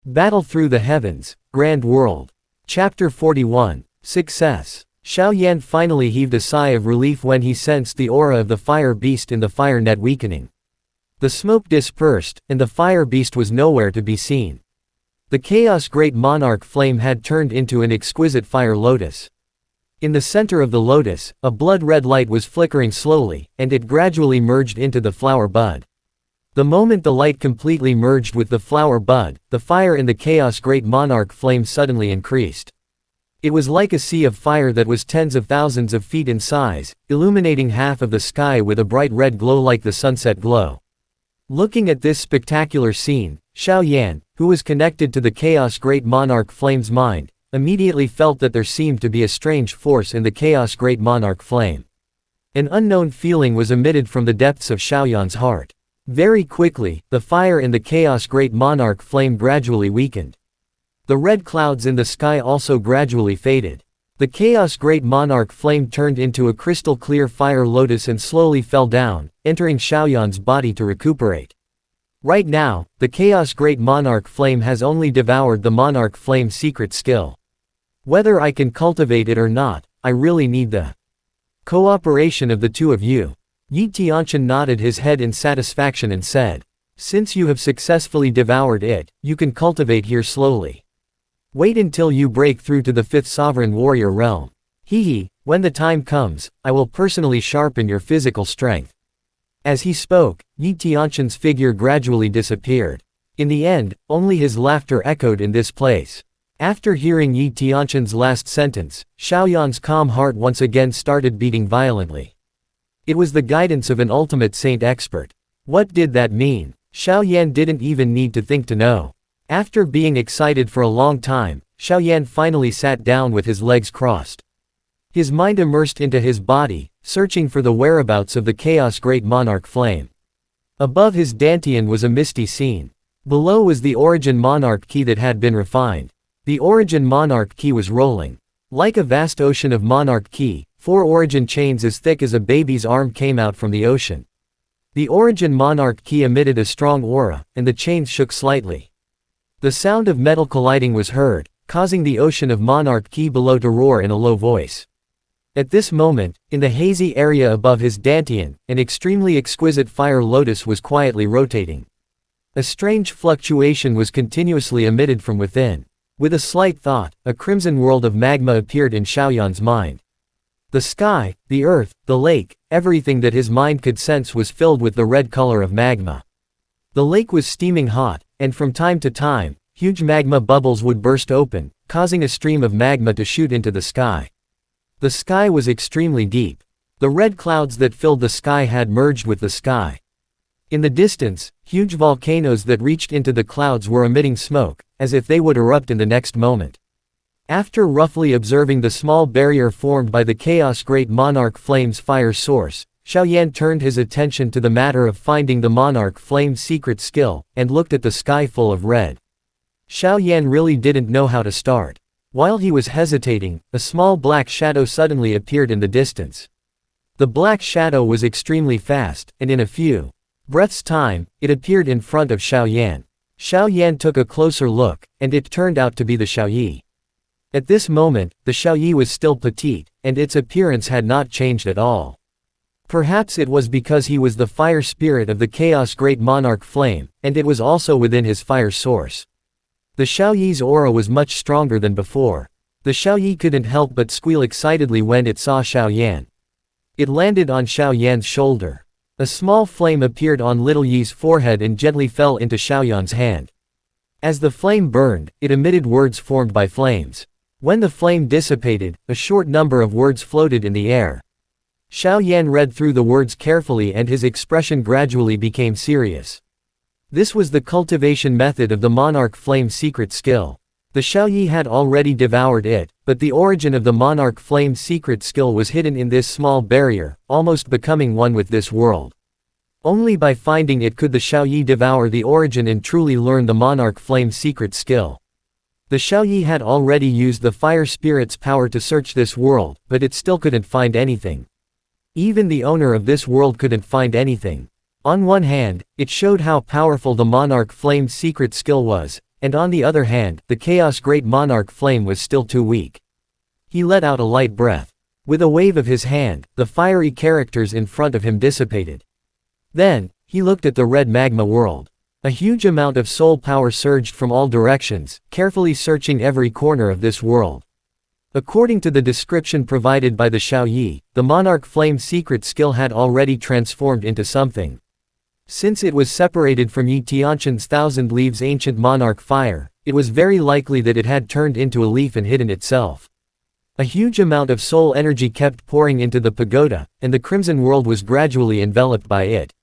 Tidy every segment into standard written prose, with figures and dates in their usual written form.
Battle through the heavens, Grand World. Chapter 41. Success. Xiao Yan finally heaved a sigh of relief when he sensed the aura of the fire beast in the fire net weakening. The smoke dispersed, and the fire beast was nowhere to be seen. The chaos great monarch flame had turned into an exquisite fire lotus. In the center of the lotus, a blood-red light was flickering slowly, and it gradually merged into the flower bud. The moment the light completely merged with the flower bud, the fire in the chaos great monarch flame suddenly increased. It was like a sea of fire that was tens of thousands of feet in size, illuminating half of the sky with a bright red glow like the sunset glow. Looking at this spectacular scene, Xiao Yan, who was connected to the chaos great monarch flame's mind, immediately felt that there seemed to be a strange force in the chaos great monarch flame. An unknown feeling was emitted from the depths of Xiao Yan's heart. Very quickly, the fire in the chaos great monarch flame gradually weakened. The red clouds in the sky also gradually faded. The chaos great monarch flame turned into a crystal clear fire lotus and slowly fell down, entering Xiao Yan's body to recuperate. Right now, the chaos great monarch flame has only devoured the monarch flame's secret skill. Whether I can cultivate it or not, I really need the cooperation of the two of you. Yi Tianqian nodded his head in satisfaction and said, "Since you have successfully devoured it, you can cultivate here slowly. Wait until you break through to the 5th sovereign warrior realm. When the time comes, I will personally sharpen your physical strength." As he spoke, Yi Tianqian's figure gradually disappeared. In the end, only his laughter echoed in this place. After hearing Yi Tianqian's last sentence, Xiao Yan's calm heart once again started beating violently. It was the guidance of an ultimate saint expert. What did that mean? Xiao Yan didn't even need to think to know. After being excited for a long time, Xiao Yan finally sat down with his legs crossed. His mind immersed into his body, searching for the whereabouts of the chaos great monarch flame. Above his dantian was a misty scene. Below was the origin monarch key that had been refined. The origin monarch key was rolling. Like a vast ocean of monarch key, 4 origin chains as thick as a baby's arm came out from the ocean. The origin monarch key emitted a strong aura, and the chains shook slightly. The sound of metal colliding was heard, causing the ocean of monarch key below to roar in a low voice. At this moment, in the hazy area above his dantian, an extremely exquisite fire lotus was quietly rotating. A strange fluctuation was continuously emitted from within. With a slight thought, a crimson world of magma appeared in Xiao Yan's mind. The sky, the earth, the lake, everything that his mind could sense was filled with the red color of magma. The lake was steaming hot, and from time to time, huge magma bubbles would burst open, causing a stream of magma to shoot into the sky. The sky was extremely deep. The red clouds that filled the sky had merged with the sky. In the distance, huge volcanoes that reached into the clouds were emitting smoke, as if they would erupt in the next moment. After roughly observing the small barrier formed by the chaos great monarch flame's fire source, Xiao Yan turned his attention to the matter of finding the monarch flame's secret skill, and looked at the sky full of red. Xiao Yan really didn't know how to start. While he was hesitating, a small black shadow suddenly appeared in the distance. The black shadow was extremely fast, and in a few breaths' time, it appeared in front of Xiao Yan. Xiao Yan took a closer look, and it turned out to be the Xiaoyi. At this moment, the Xiaoyi was still petite, and its appearance had not changed at all. Perhaps it was because he was the fire spirit of the chaos great monarch flame, and it was also within his fire source. The Xiaoyi's aura was much stronger than before. The Xiaoyi couldn't help but squeal excitedly when it saw Xiao Yan. It landed on Xiao Yan's shoulder. A small flame appeared on little Yi's forehead and gently fell into Xiao Yan's hand. As the flame burned, it emitted words formed by flames. When the flame dissipated, a short number of words floated in the air. Xiao Yan read through the words carefully and his expression gradually became serious. This was the cultivation method of the monarch flame's secret skill. The Xiaoyi had already devoured it, but the origin of the monarch flame's secret skill was hidden in this small barrier, almost becoming one with this world. Only by finding it could the Xiaoyi devour the origin and truly learn the monarch flame's secret skill. The Xiaoyi had already used the fire spirit's power to search this world, but it still couldn't find anything. Even the owner of this world couldn't find anything. On one hand, it showed how powerful the monarch flame's secret skill was, and on the other hand, the Chaos Great Monarch flame was still too weak. He let out a light breath. With a wave of his hand, the fiery characters in front of him dissipated. Then, he looked at the red magma world. A huge amount of soul power surged from all directions, carefully searching every corner of this world. According to the description provided by the Xiaoyi, the Monarch Flame secret skill had already transformed into something. Since it was separated from Yi Tianshan's Thousand Leaves ancient Monarch Fire, it was very likely that it had turned into a leaf and hidden itself. A huge amount of soul energy kept pouring into the pagoda, and the Crimson World was gradually enveloped by it.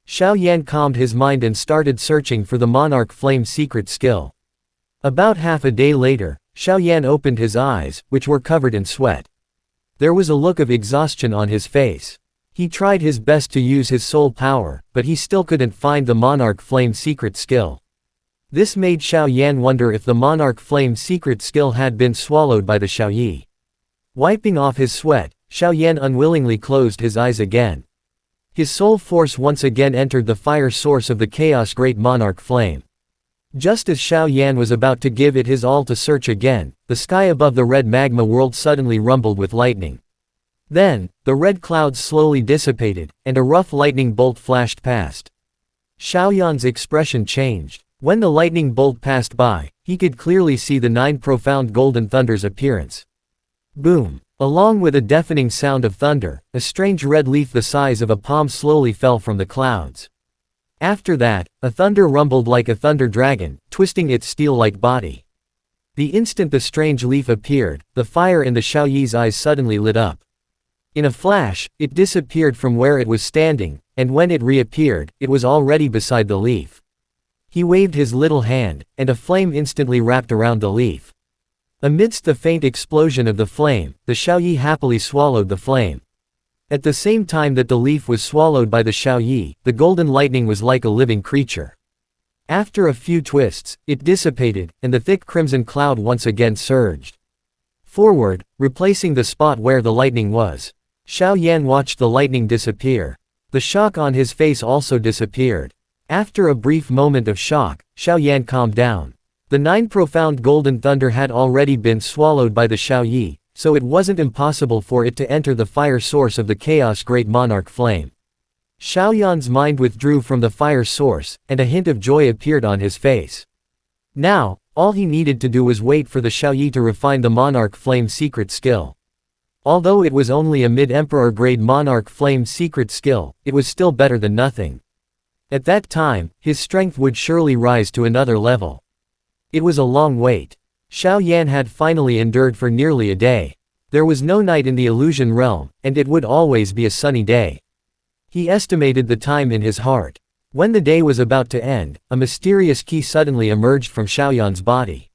Xiao Yan calmed his mind and started searching for the Monarch Flame secret skill. About half a day later, Xiao Yan opened his eyes, which were covered in sweat. There was a look of exhaustion on his face. He tried his best to use his soul power, but he still couldn't find the Monarch Flame secret skill. This made Xiao Yan wonder if the Monarch Flame secret skill had been swallowed by the Xiaoyi. Wiping off his sweat, Xiao Yan unwillingly closed his eyes again. His soul force once again entered the fire source of the Chaos Great Monarch Flame. Just as Xiao Yan was about to give it his all to search again, the sky above the red magma world suddenly rumbled with lightning. Then, the red clouds slowly dissipated, and a rough lightning bolt flashed past. Xiao Yan's expression changed. When the lightning bolt passed by, he could clearly see the 9 profound golden thunder's appearance. Boom! Along with a deafening sound of thunder, a strange red leaf the size of a palm slowly fell from the clouds. After that, a thunder rumbled like a thunder dragon, twisting its steel-like body. The instant the strange leaf appeared, the fire in the Xiaoyi's eyes suddenly lit up. In a flash, it disappeared from where it was standing, and when it reappeared, it was already beside the leaf. He waved his little hand, and a flame instantly wrapped around the leaf. Amidst the faint explosion of the flame, the Xiaoyi happily swallowed the flame. At the same time that the leaf was swallowed by the Xiaoyi, the golden lightning was like a living creature. After a few twists, it dissipated, and the thick crimson cloud once again surged forward, replacing the spot where the lightning was. Xiao Yan watched the lightning disappear. The shock on his face also disappeared. After a brief moment of shock, Xiao Yan calmed down. The 9 profound golden thunder had already been swallowed by the Xiaoyi, so it wasn't impossible for it to enter the fire source of the Chaos Great Monarch Flame. Xiao Yan's mind withdrew from the fire source, and a hint of joy appeared on his face. Now, all he needed to do was wait for the Xiaoyi to refine the Monarch Flame secret skill. Although it was only a mid-emperor grade Monarch Flame secret skill, it was still better than nothing. At that time, his strength would surely rise to another level. It was a long wait. Xiao Yan had finally endured for nearly a day. There was no night in the illusion realm, and it would always be a sunny day. He estimated the time in his heart. When the day was about to end, a mysterious key suddenly emerged from Xiao Yan's body.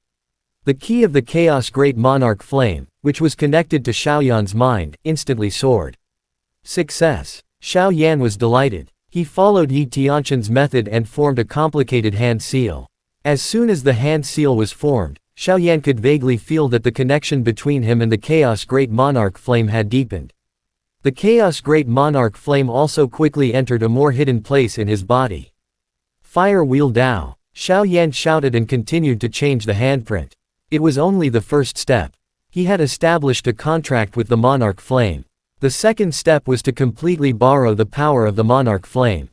The key of the Chaos Great Monarch Flame, which was connected to Xiao Yan's mind, instantly soared. Success! Xiao Yan was delighted. He followed Yi Tianshan's method and formed a complicated hand seal. As soon as the hand seal was formed, Xiao Yan could vaguely feel that the connection between him and the Chaos Great Monarch Flame had deepened. The Chaos Great Monarch Flame also quickly entered a more hidden place in his body. Fire Wheel Dao! Xiao Yan shouted and continued to change the handprint. It was only the first step. He had established a contract with the Monarch Flame. The second step was to completely borrow the power of the Monarch Flame.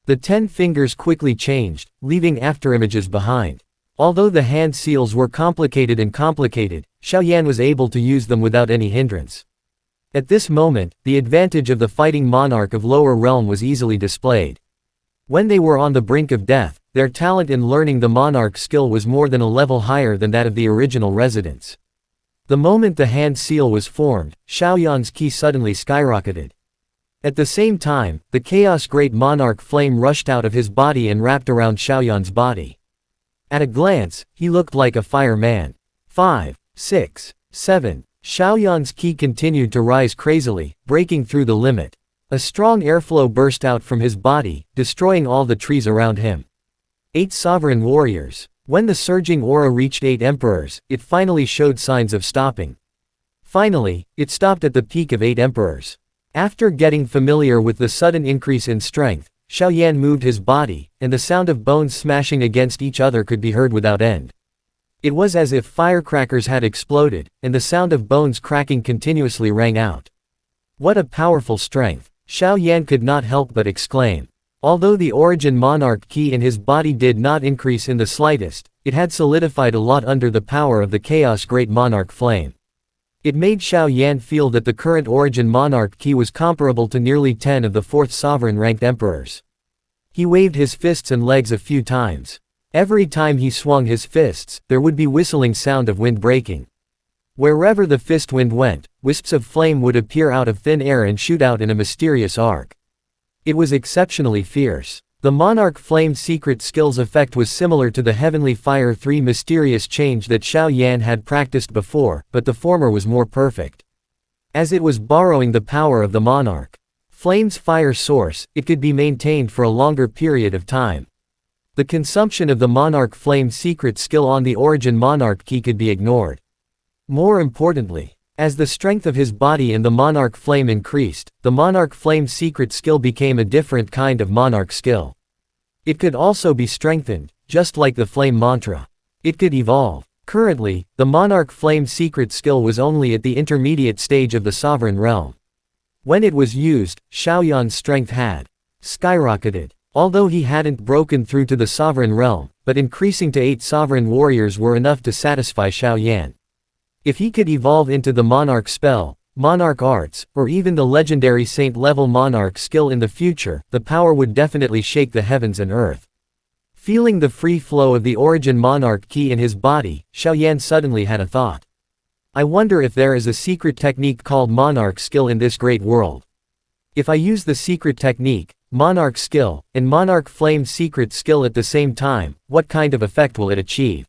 The 10 fingers quickly changed, leaving afterimages behind. Although the hand seals were complicated, Xiao Yan was able to use them without any hindrance. At this moment, the advantage of the fighting monarch of lower realm was easily displayed. When they were on the brink of death, their talent in learning the monarch skill was more than a level higher than that of the original residents. The moment the hand seal was formed, Xiao Yan's ki suddenly skyrocketed. At the same time, the Chaos Great Monarch Flame rushed out of his body and wrapped around Xiao Yan's body. At a glance, he looked like a fireman. 5, 6, 7. Xiao Yan's ki continued to rise crazily, breaking through the limit. A strong airflow burst out from his body, destroying all the trees around him. 8 sovereign warriors. When the surging aura reached 8 emperors, it finally showed signs of stopping. Finally, it stopped at the peak of 8 emperors. After getting familiar with the sudden increase in strength, Xiao Yan moved his body, and the sound of bones smashing against each other could be heard without end. It was as if firecrackers had exploded, and the sound of bones cracking continuously rang out. What a powerful strength! Xiao Yan could not help but exclaim. Although the origin monarch ki in his body did not increase in the slightest, it had solidified a lot under the power of the chaos great monarch flame. It made Xiao Yan feel that the current origin monarch ki was comparable to nearly 10 of the 4th sovereign-ranked emperors. He waved his fists and legs a few times. Every time he swung his fists, there would be whistling sound of wind breaking. Wherever the fist wind went, wisps of flame would appear out of thin air and shoot out in a mysterious arc. It was exceptionally fierce. The Monarch Flame secret skill's effect was similar to the Heavenly Fire 3 mysterious change that Xiao Yan had practiced before, but the former was more perfect. As it was borrowing the power of the Monarch Flame's fire source, it could be maintained for a longer period of time. The consumption of the Monarch Flame secret skill on the origin Monarch Ki could be ignored. More importantly, as the strength of his body and the Monarch Flame increased, the Monarch Flame secret skill became a different kind of Monarch skill. It could also be strengthened, just like the Flame mantra. It could evolve. Currently, the Monarch Flame secret skill was only at the intermediate stage of the Sovereign Realm. When it was used, Xiao Yan's strength had skyrocketed. Although he hadn't broken through to the Sovereign Realm, but increasing to 8 Sovereign Warriors were enough to satisfy Xiao Yan. If he could evolve into the Monarch Spell, Monarch Arts, or even the legendary Saint-level Monarch skill in the future, the power would definitely shake the heavens and earth. Feeling the free flow of the origin Monarch Ki in his body, Xiao Yan suddenly had a thought. I wonder if there is a secret technique called Monarch skill in this great world. If I use the secret technique, Monarch skill, and Monarch Flame secret skill at the same time, what kind of effect will it achieve?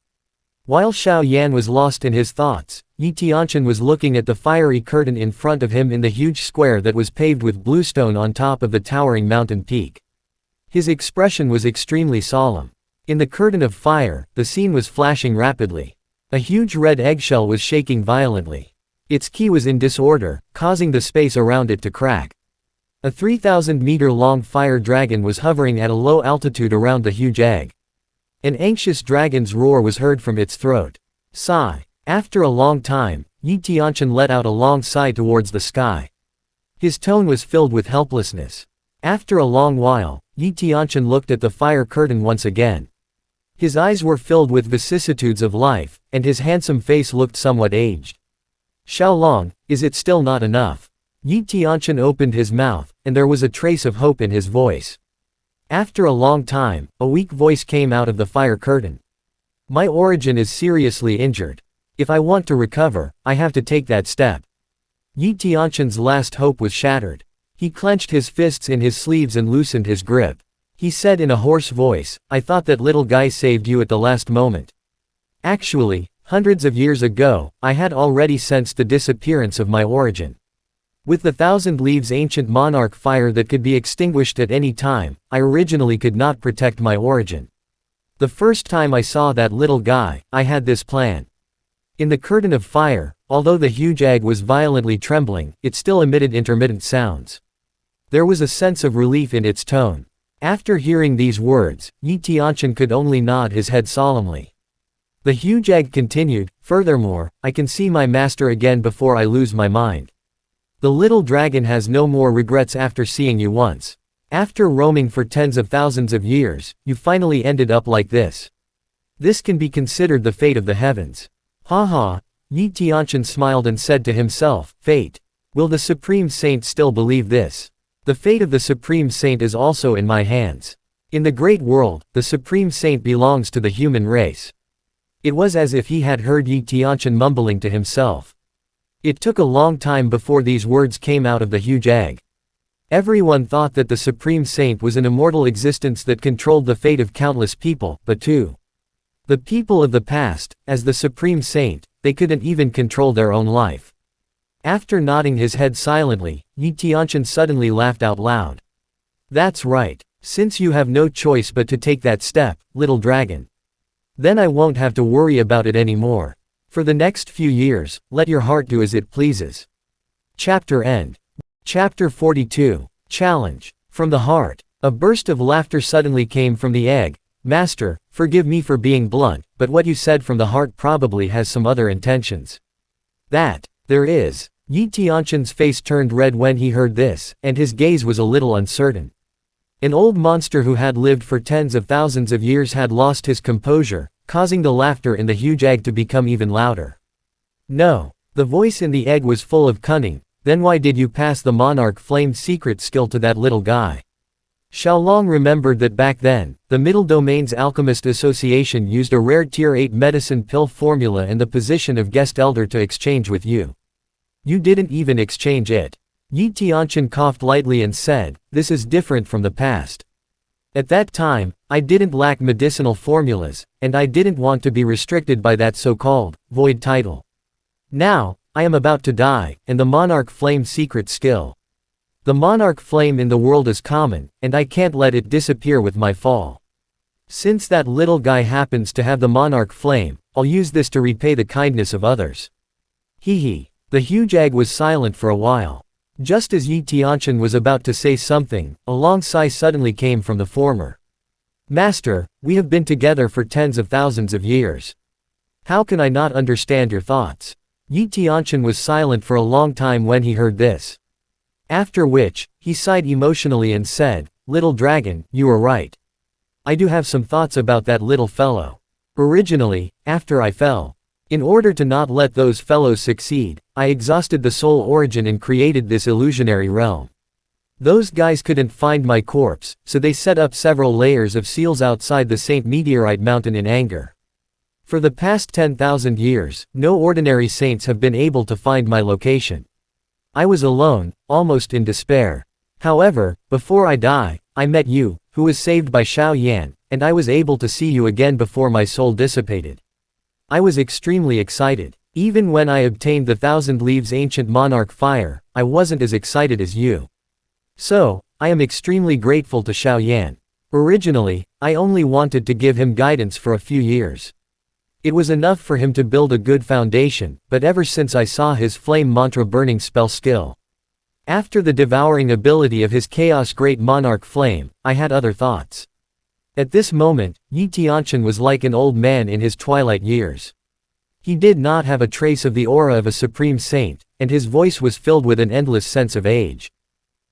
While Xiao Yan was lost in his thoughts, Yi Tianqian was looking at the fiery curtain in front of him in the huge square that was paved with bluestone on top of the towering mountain peak. His expression was extremely solemn. In the curtain of fire, the scene was flashing rapidly. A huge red eggshell was shaking violently. Its key was in disorder, causing the space around it to crack. A 3,000-meter-long fire dragon was hovering at a low altitude around the huge egg. An anxious dragon's roar was heard from its throat. Sigh. After a long time, Yi Tianqian let out a long sigh towards the sky. His tone was filled with helplessness. After a long while, Yi Tianqian looked at the fire curtain once again. His eyes were filled with vicissitudes of life, and his handsome face looked somewhat aged. Xiaolong, is it still not enough? Yi Tianqian opened his mouth, and there was a trace of hope in his voice. After a long time, a weak voice came out of the fire curtain. My origin is seriously injured. If I want to recover, I have to take that step. Yi Tianqian's last hope was shattered. He clenched his fists in his sleeves and loosened his grip. He said in a hoarse voice, I thought that little guy saved you at the last moment. Actually, hundreds of years ago, I had already sensed the disappearance of my origin. With the 1,000 leaves ancient monarch fire that could be extinguished at any time, I originally could not protect my origin. The first time I saw that little guy, I had this plan. In the curtain of fire, although the huge egg was violently trembling, it still emitted intermittent sounds. There was a sense of relief in its tone. After hearing these words, Yi Tianqian could only nod his head solemnly. The huge egg continued, furthermore, I can see my master again before I lose my mind. The little dragon has no more regrets after seeing you once. After roaming for tens of thousands of years, you finally ended up like this. This can be considered the fate of the heavens. Ha ha, Yi Tianqian smiled and said to himself, fate. Will the Supreme Saint still believe this? The fate of the Supreme Saint is also in my hands. In the great world, the Supreme Saint belongs to the human race. It was as if he had heard Yi Tianqian mumbling to himself. It took a long time before these words came out of the huge egg. Everyone thought that the Supreme Saint was an immortal existence that controlled the fate of countless people, but to the people of the past, as the Supreme Saint, they couldn't even control their own life. After nodding his head silently, Yi Tianqian suddenly laughed out loud. That's right. Since you have no choice but to take that step, little dragon. Then I won't have to worry about it anymore. For the next few years, let your heart do as it pleases. Chapter end. Chapter 42. Challenge. From the heart. A burst of laughter suddenly came from the egg. Master, forgive me for being blunt, but what you said from the heart probably has some other intentions. That, there is. Yi Tianshan's face turned red when he heard this, and his gaze was a little uncertain. An old monster who had lived for tens of thousands of years had lost his composure, causing the laughter in the huge egg to become even louder. No. The voice in the egg was full of cunning. Then why did you pass the monarch flame secret skill to that little guy? Xiaolong remembered that back then, the Middle Domains Alchemist Association used a rare Tier 8 medicine pill formula and the position of guest elder to exchange with you. You didn't even exchange it. Yi Tianshan coughed lightly and said, this is different from the past. At that time, I didn't lack medicinal formulas, and I didn't want to be restricted by that so-called void title. Now, I am about to die, and the monarch flame secret skill. The monarch flame in the world is common, and I can't let it disappear with my fall. Since that little guy happens to have the monarch flame, I'll use this to repay the kindness of others. Hee. The huge egg was silent for a while. Just as Yi Tianshan was about to say something, a long sigh suddenly came from the former. Master, we have been together for tens of thousands of years. How can I not understand your thoughts? Yi Tianshan was silent for a long time when he heard this. After which, he sighed emotionally and said, Little dragon, you are right. I do have some thoughts about that little fellow. Originally, after I fell, in order to not let those fellows succeed, I exhausted the soul origin and created this illusionary realm. Those guys couldn't find my corpse, so they set up several layers of seals outside the Saint Meteorite Mountain in anger. For the past 10,000 years, no ordinary saints have been able to find my location. I was alone, almost in despair. However, before I die, I met you, who was saved by Xiao Yan, and I was able to see you again before my soul dissipated. I was extremely excited. Even when I obtained the 1,000 Leaves Ancient Monarch Fire, I wasn't as excited as you. So, I am extremely grateful to Xiao Yan. Originally, I only wanted to give him guidance for a few years. It was enough for him to build a good foundation, but ever since I saw his flame mantra burning spell skill. After the devouring ability of his chaos great monarch flame, I had other thoughts. At this moment, Yi Tianshan was like an old man in his twilight years. He did not have a trace of the aura of a supreme saint, and his voice was filled with an endless sense of age.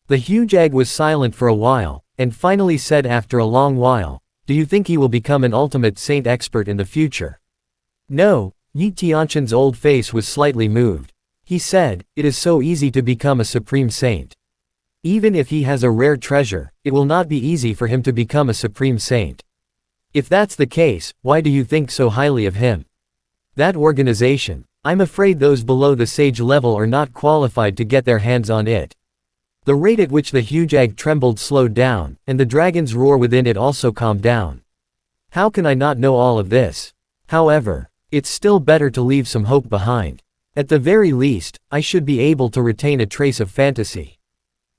The huge egg was silent for a while, and finally said after a long while, do you think he will become an ultimate saint expert in the future? No. Yi Tianshan's old face was slightly moved. He said, it is so easy to become a supreme saint. Even if he has a rare treasure, it will not be easy for him to become a supreme saint. If that's the case, why do you think so highly of him? That organization, I'm afraid those below the sage level are not qualified to get their hands on it. The rate at which the huge egg trembled slowed down, and the dragon's roar within it also calmed down. How can I not know all of this? However, it's still better to leave some hope behind. At the very least, I should be able to retain a trace of fantasy.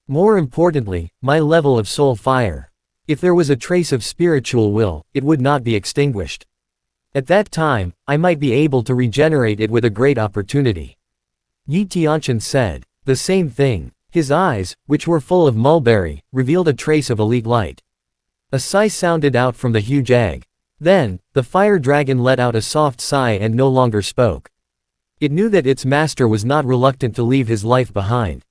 More importantly, my level of soul fire. If there was a trace of spiritual will, it would not be extinguished. At that time, I might be able to regenerate it with a great opportunity. Yi Tianshan said. The same thing. His eyes, which were full of mulberry, revealed a trace of elite light. A sigh sounded out from the huge egg. Then, the fire dragon let out a soft sigh and no longer spoke. It knew that its master was not reluctant to leave his life behind.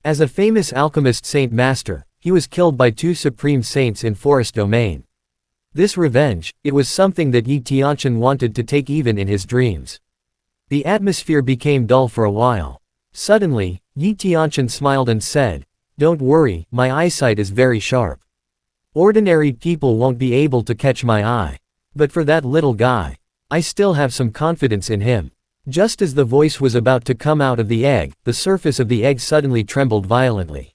As a famous alchemist saint master, he was killed by 2 supreme saints in Forest Domain. This revenge, it was something that Yi Tianshan wanted to take even in his dreams. The atmosphere became dull for a while. Suddenly, Yi Tianshan smiled and said, don't worry, my eyesight is very sharp. Ordinary people won't be able to catch my eye. But for that little guy, I still have some confidence in him. Just as the voice was about to come out of the egg, the surface of the egg suddenly trembled violently.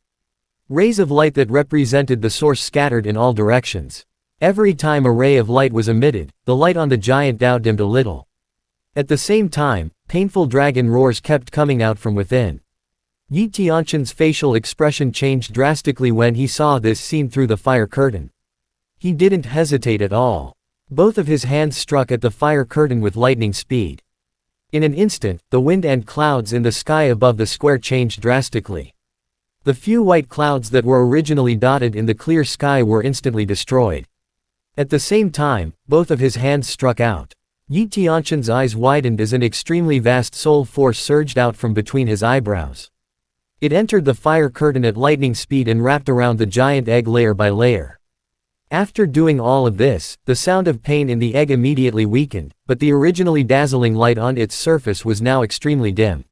Rays of light that represented the source scattered in all directions. Every time a ray of light was emitted, the light on the giant Dao dimmed a little. At the same time, painful dragon roars kept coming out from within. Yi Tianshan's facial expression changed drastically when he saw this scene through the fire curtain. He didn't hesitate at all. Both of his hands struck at the fire curtain with lightning speed. In an instant, the wind and clouds in the sky above the square changed drastically. The few white clouds that were originally dotted in the clear sky were instantly destroyed. At the same time, both of his hands struck out. Yi Tianshan's eyes widened as an extremely vast soul force surged out from between his eyebrows. It entered the fire curtain at lightning speed and wrapped around the giant egg layer by layer. After doing all of this, the sound of pain in the egg immediately weakened, but the originally dazzling light on its surface was now extremely dim.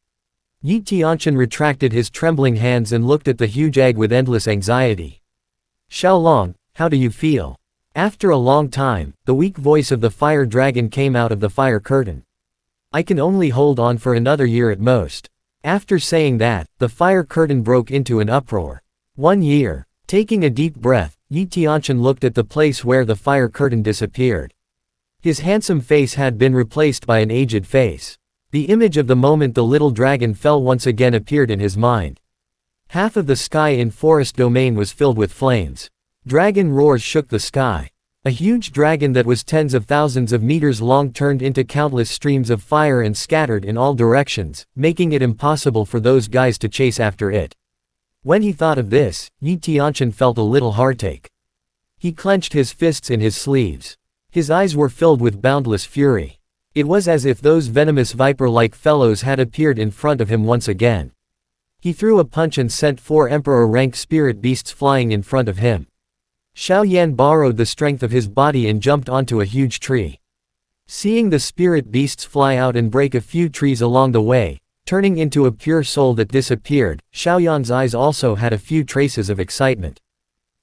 Yi Tianshan retracted his trembling hands and looked at the huge egg with endless anxiety. Xiaolong, how do you feel? After a long time, the weak voice of the fire dragon came out of the fire curtain. I can only hold on for another year at most. After saying that, the fire curtain broke into an uproar. 1 year. Taking a deep breath, Yi Tianshan looked at the place where the fire curtain disappeared. His handsome face had been replaced by an aged face. The image of the moment the little dragon fell once again appeared in his mind. Half of the sky in forest domain was filled with flames. Dragon roars shook the sky. A huge dragon that was tens of thousands of meters long turned into countless streams of fire and scattered in all directions, making it impossible for those guys to chase after it. When he thought of this, Yi Tianshan felt a little heartache. He clenched his fists in his sleeves. His eyes were filled with boundless fury. It was as if those venomous viper-like fellows had appeared in front of him once again. He threw a punch and sent 4 emperor-rank spirit beasts flying in front of him. Xiao Yan borrowed the strength of his body and jumped onto a huge tree. Seeing the spirit beasts fly out and break a few trees along the way, turning into a pure soul that disappeared, Xiao Yan's eyes also had a few traces of excitement.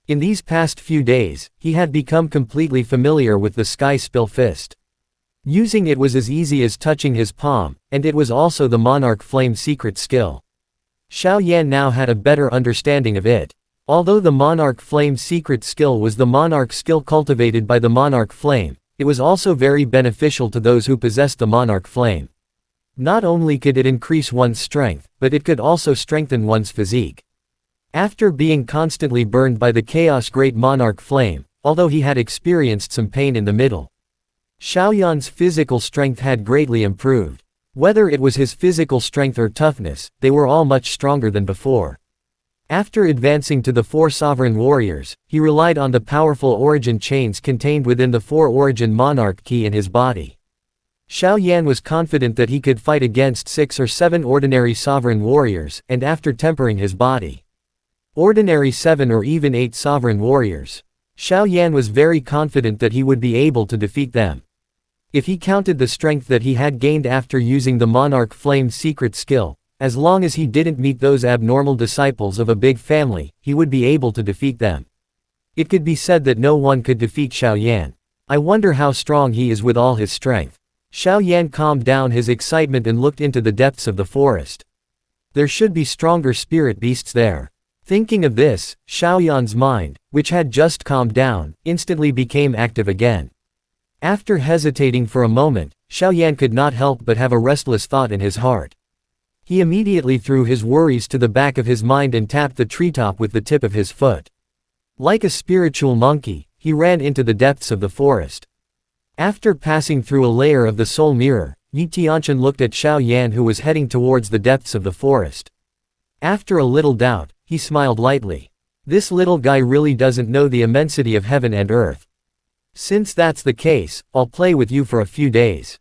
In these past few days, he had become completely familiar with the Sky Spill Fist. Using it was as easy as touching his palm, and it was also the Monarch Flame secret skill. Xiao Yan now had a better understanding of it. Although the Monarch Flame secret skill was the Monarch skill cultivated by the Monarch Flame, it was also very beneficial to those who possessed the Monarch Flame. Not only could it increase one's strength, but it could also strengthen one's physique. After being constantly burned by the Chaos Great Monarch Flame, although he had experienced some pain in the middle, Xiao Yan's physical strength had greatly improved. Whether it was his physical strength or toughness, they were all much stronger than before. After advancing to the 4 sovereign warriors, he relied on the powerful origin chains contained within the 4 origin monarch key in his body. Xiao Yan was confident that he could fight against 6 or 7 ordinary sovereign warriors, and after tempering his body, ordinary 7 or even 8 sovereign warriors, Xiao Yan was very confident that he would be able to defeat them. If he counted the strength that he had gained after using the Monarch Flame secret skill, as long as he didn't meet those abnormal disciples of a big family, he would be able to defeat them. It could be said that no one could defeat Xiao Yan. I wonder how strong he is with all his strength. Xiao Yan calmed down his excitement and looked into the depths of the forest. There should be stronger spirit beasts there. Thinking of this, Xiao Yan's mind, which had just calmed down, instantly became active again. After hesitating for a moment, Xiao Yan could not help but have a restless thought in his heart. He immediately threw his worries to the back of his mind and tapped the treetop with the tip of his foot. Like a spiritual monkey, he ran into the depths of the forest. After passing through a layer of the soul mirror, Yi Tianshan looked at Xiao Yan, who was heading towards the depths of the forest. After a little doubt, he smiled lightly. This little guy really doesn't know the immensity of heaven and earth. Since that's the case, I'll play with you for a few days.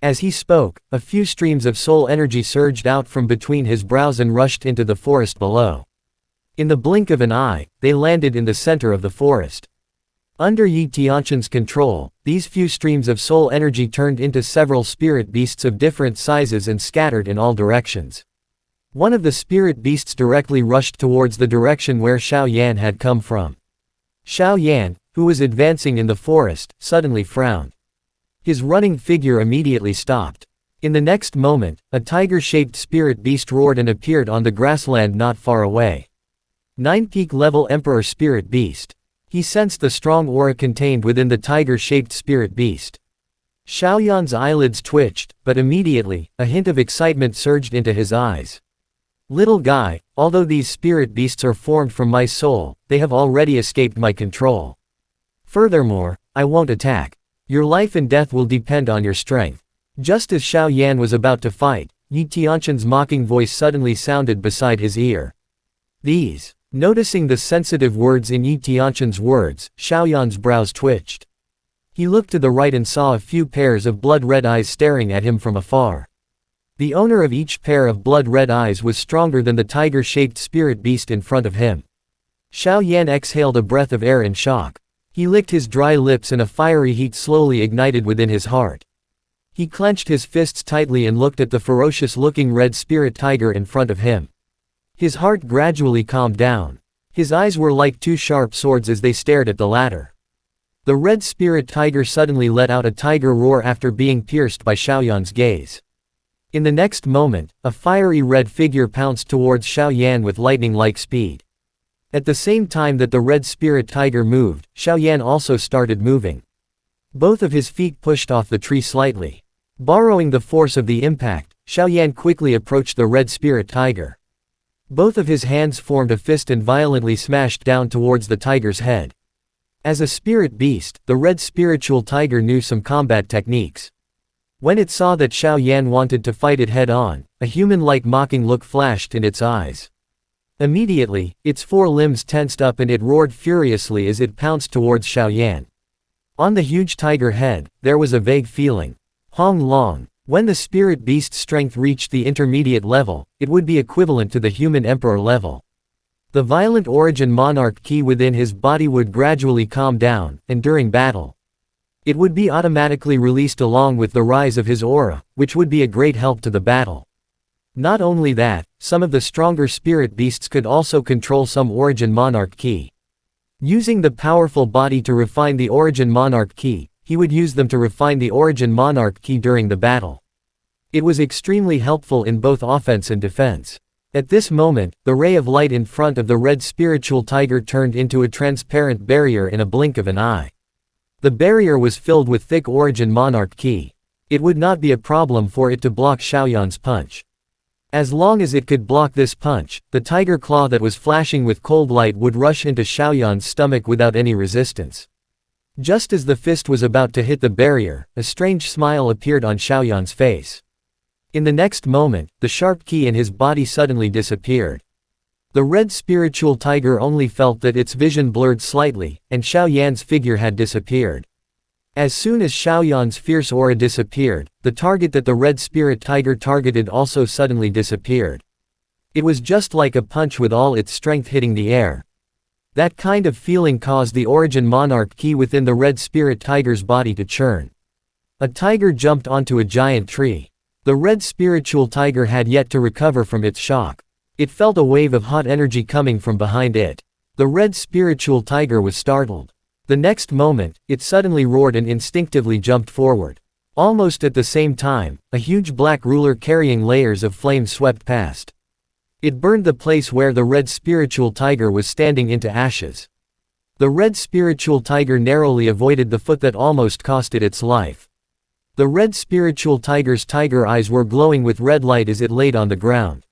As he spoke, a few streams of soul energy surged out from between his brows and rushed into the forest below. In the blink of an eye, they landed in the center of the forest. Under Yi Tianshan's control, these few streams of soul energy turned into several spirit beasts of different sizes and scattered in all directions. One of the spirit beasts directly rushed towards the direction where Xiao Yan had come from. Xiao Yan, who was advancing in the forest, suddenly frowned. His running figure immediately stopped. In the next moment, a tiger-shaped spirit beast roared and appeared on the grassland not far away. 9-peak level Emperor Spirit Beast. He sensed the strong aura contained within the tiger-shaped spirit beast. Xiao Yan's eyelids twitched, but immediately, a hint of excitement surged into his eyes. Little guy, although these spirit beasts are formed from my soul, they have already escaped my control. Furthermore, I won't attack. Your life and death will depend on your strength. Just as Xiao Yan was about to fight, Yi Tianshan's mocking voice suddenly sounded beside his ear. These. Noticing the sensitive words in Yi Tianshan's words, Xiaoyan's brows twitched. He looked to the right and saw a few pairs of blood-red eyes staring at him from afar. The owner of each pair of blood-red eyes was stronger than the tiger-shaped spirit beast in front of him. Xiaoyan exhaled a breath of air in shock. He licked his dry lips and a fiery heat slowly ignited within his heart. He clenched his fists tightly and looked at the ferocious-looking red spirit tiger in front of him. His heart gradually calmed down. His eyes were like two sharp swords as they stared at the latter. The red spirit tiger suddenly let out a tiger roar after being pierced by Xiaoyan's gaze. In the next moment, a fiery red figure pounced towards Xiaoyan with lightning-like speed. At the same time that the red spirit tiger moved, Xiaoyan also started moving. Both of his feet pushed off the tree slightly. Borrowing the force of the impact, Xiaoyan quickly approached the red spirit tiger. Both of his hands formed a fist and violently smashed down towards the tiger's head. As a spirit beast, the red spiritual tiger knew some combat techniques. When it saw that Xiaoyan wanted to fight it head-on, a human-like mocking look flashed in its eyes. Immediately, its four limbs tensed up and it roared furiously as it pounced towards Xiaoyan. On the huge tiger head, there was a vague feeling. Hong Long. When the spirit beast's strength reached the intermediate level, it would be equivalent to the human emperor level. The violent origin monarch ki within his body would gradually calm down, and during battle, it would be automatically released along with the rise of his aura, which would be a great help to the battle. Not only that, some of the stronger spirit beasts could also control some origin monarch ki. Using the powerful body to refine the origin monarch ki, he would use them to refine the origin monarch ki during the battle. It was extremely helpful in both offense and defense. At this moment, the ray of light in front of the red spiritual tiger turned into a transparent barrier in a blink of an eye. The barrier was filled with thick origin monarch ki. It would not be a problem for it to block Xiaoyan's punch. As long as it could block this punch, the tiger claw that was flashing with cold light would rush into Xiaoyan's stomach without any resistance. Just as the fist was about to hit the barrier, a strange smile appeared on Xiaoyan's face. In the next moment, the sharp ki in his body suddenly disappeared. The red spiritual tiger only felt that its vision blurred slightly, and Xiaoyan's figure had disappeared. As soon as Xiaoyan's fierce aura disappeared, the target that the red spirit tiger targeted also suddenly disappeared. It was just like a punch with all its strength hitting the air. That kind of feeling caused the origin monarch ki within the red spirit tiger's body to churn. A tiger jumped onto a giant tree. The red spiritual tiger had yet to recover from its shock. It felt a wave of hot energy coming from behind it. The red spiritual tiger was startled. The next moment, it suddenly roared and instinctively jumped forward. Almost at the same time, a huge black ruler carrying layers of flame swept past. It burned the place where the red spiritual tiger was standing into ashes. The red spiritual tiger narrowly avoided the foot that almost cost it its life. The red spiritual tiger's tiger eyes were glowing with red light as it laid on the ground.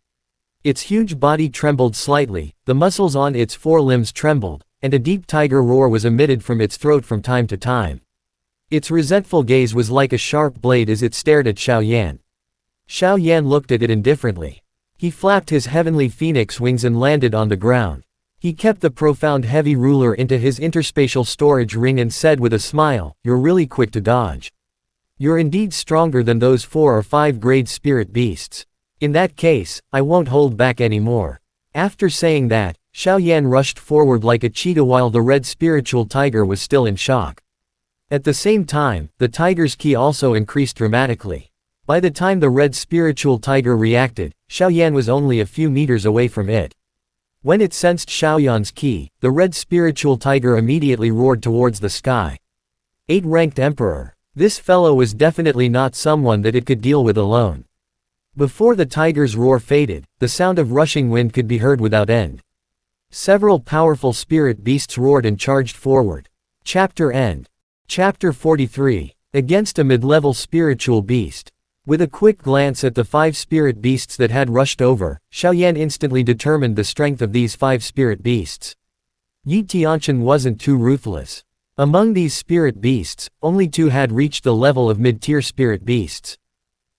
Its huge body trembled slightly, the muscles on its forelimbs trembled, and a deep tiger roar was emitted from its throat from time to time. Its resentful gaze was like a sharp blade as it stared at Xiaoyan. Xiaoyan looked at it indifferently. He flapped his heavenly phoenix wings and landed on the ground. He kept the profound heavy ruler into his interspatial storage ring and said with a smile, "You're really quick to dodge. You're indeed stronger than those 4 or 5 grade spirit beasts. In that case, I won't hold back anymore." After saying that, Xiaoyan rushed forward like a cheetah while the red spiritual tiger was still in shock. At the same time, the tiger's ki also increased dramatically. By the time the red spiritual tiger reacted, Xiaoyan was only a few meters away from it. When it sensed Xiaoyan's ki, the red spiritual tiger immediately roared towards the sky. 8th-ranked emperor. This fellow was definitely not someone that it could deal with alone. Before the tiger's roar faded, the sound of rushing wind could be heard without end. Several powerful spirit beasts roared and charged forward. Chapter end. Chapter 43. Against a mid-level spiritual beast. With a quick glance at the 5 spirit beasts that had rushed over, Xiaoyan instantly determined the strength of these 5 spirit beasts. Yi Tianshan wasn't too ruthless. Among these spirit beasts, only 2 had reached the level of mid-tier spirit beasts.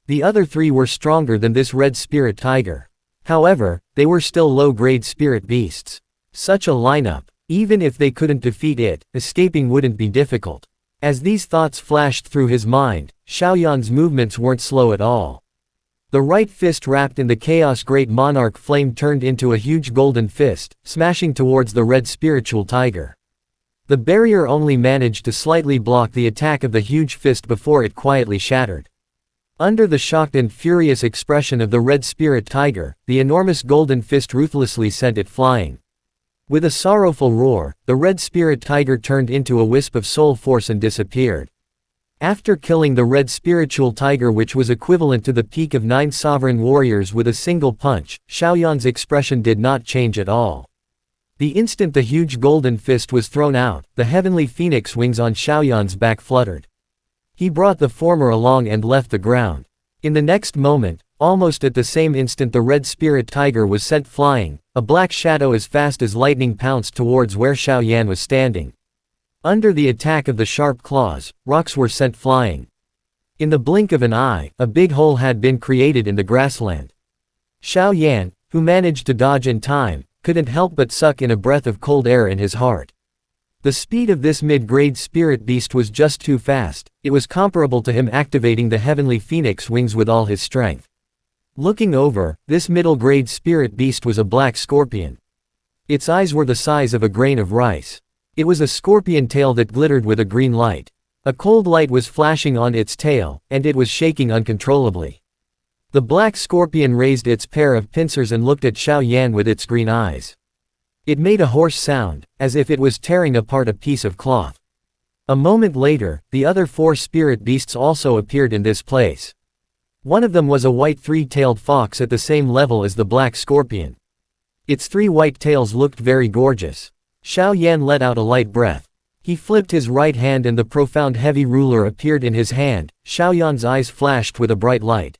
The other 3 were stronger than this red spirit tiger. However, they were still low-grade spirit beasts. Such a lineup. Even if they couldn't defeat it, escaping wouldn't be difficult. As these thoughts flashed through his mind, Xiaoyan's movements weren't slow at all. The right fist wrapped in the chaos great monarch flame turned into a huge golden fist, smashing towards the red spiritual tiger. The barrier only managed to slightly block the attack of the huge fist before it quietly shattered. Under the shocked and furious expression of the red spirit tiger, the enormous golden fist ruthlessly sent it flying. With a sorrowful roar, the red spirit tiger turned into a wisp of soul force and disappeared. After killing the red spiritual tiger, which was equivalent to the peak of 9 sovereign warriors with a single punch, Xiaoyan's expression did not change at all. The instant the huge golden fist was thrown out, the heavenly phoenix wings on Xiaoyan's back fluttered. He brought the former along and left the ground. In the next moment, almost at the same instant, the red spirit tiger was sent flying. A black shadow as fast as lightning pounced towards where Xiaoyan was standing. Under the attack of the sharp claws, rocks were sent flying. In the blink of an eye, a big hole had been created in the grassland. Xiaoyan, who managed to dodge in time, couldn't help but suck in a breath of cold air in his heart. The speed of this mid-grade spirit beast was just too fast. It was comparable to him activating the heavenly phoenix wings with all his strength. Looking over, this middle-grade spirit beast was a black scorpion. Its eyes were the size of a grain of rice. It was a scorpion tail that glittered with a green light. A cold light was flashing on its tail, and it was shaking uncontrollably. The black scorpion raised its pair of pincers and looked at Xiaoyan with its green eyes. It made a hoarse sound, as if it was tearing apart a piece of cloth. A moment later, the other 4 spirit beasts also appeared in this place. One of them was a white 3-tailed fox at the same level as the black scorpion. Its 3 white tails looked very gorgeous. Xiaoyan let out a light breath. He flipped his right hand and the profound heavy ruler appeared in his hand. Xiaoyan's eyes flashed with a bright light.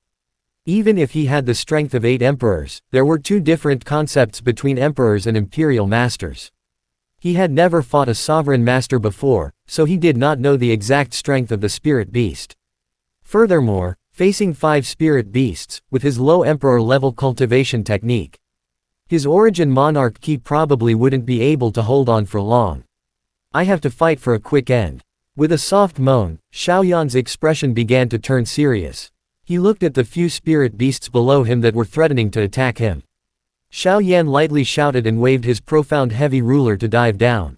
Even if he had the strength of 8 emperors, there were 2 different concepts between emperors and imperial masters. He had never fought a sovereign master before, so he did not know the exact strength of the spirit beast. Furthermore, facing 5 spirit beasts, with his low emperor-level cultivation technique, his origin monarch key probably wouldn't be able to hold on for long. I have to fight for a quick end. With a soft moan, Xiaoyan's expression began to turn serious. He looked at the few spirit beasts below him that were threatening to attack him. Xiaoyan lightly shouted and waved his profound heavy ruler to dive down.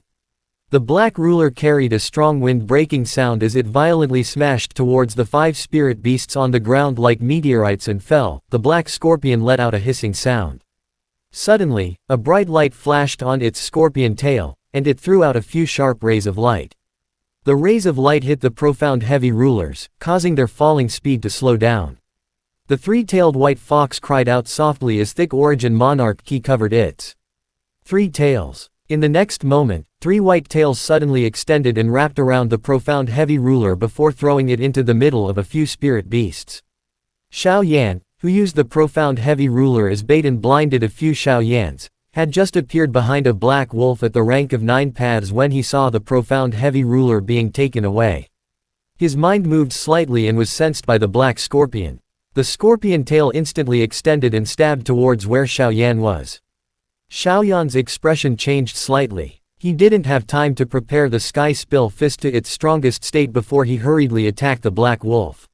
The black ruler carried a strong wind-breaking sound as it violently smashed towards the 5 spirit beasts on the ground like meteorites and fell. The black scorpion let out a hissing sound. Suddenly, a bright light flashed on its scorpion tail, and it threw out a few sharp rays of light. The rays of light hit the profound heavy rulers, causing their falling speed to slow down. The 3-tailed white fox cried out softly as thick origin monarch key covered its 3 tails. In the next moment, 3 white tails suddenly extended and wrapped around the profound heavy ruler before throwing it into the middle of a few spirit beasts. Xiaoyan, who used the profound heavy ruler as bait and blinded a few Xiaoyans, had just appeared behind a black wolf at the rank of 9 paths when he saw the profound heavy ruler being taken away. His mind moved slightly and was sensed by the black scorpion. The scorpion tail instantly extended and stabbed towards where Xiaoyan was. Xiaoyan's expression changed slightly. He didn't have time to prepare the sky spill fist to its strongest state before he hurriedly attacked the black wolf.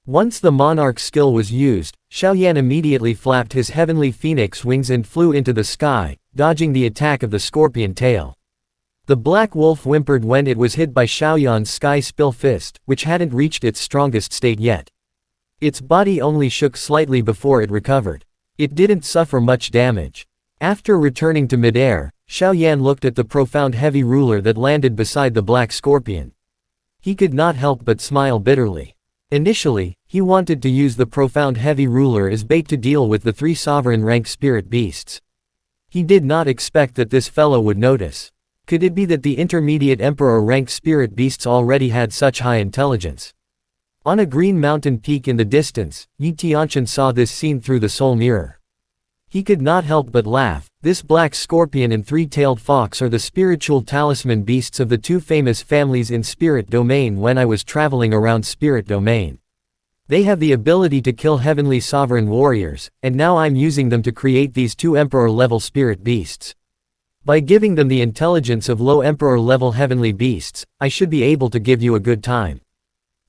Once the monarch skill was used, Xiaoyan immediately flapped his heavenly phoenix wings and flew into the sky, dodging the attack of the scorpion tail. The black wolf whimpered when it was hit by Xiaoyan's sky spill fist, which hadn't reached its strongest state yet. Its body only shook slightly before it recovered. It didn't suffer much damage. After returning to midair, Xiaoyan looked at the profound heavy ruler that landed beside the black scorpion. He could not help but smile bitterly. Initially, he wanted to use the profound heavy ruler as bait to deal with the 3 sovereign rank spirit beasts. He did not expect that this fellow would notice. Could it be that the intermediate emperor rank spirit beasts already had such high intelligence? On a green mountain peak in the distance, Yi Tianqian saw this scene through the soul mirror. He could not help but laugh. This black scorpion and 3-tailed fox are the spiritual talisman beasts of the 2 famous families in Spirit Domain when I was traveling around Spirit Domain. They have the ability to kill heavenly sovereign warriors, and now I'm using them to create these 2 emperor-level spirit beasts. By giving them the intelligence of low emperor-level heavenly beasts, I should be able to give you a good time."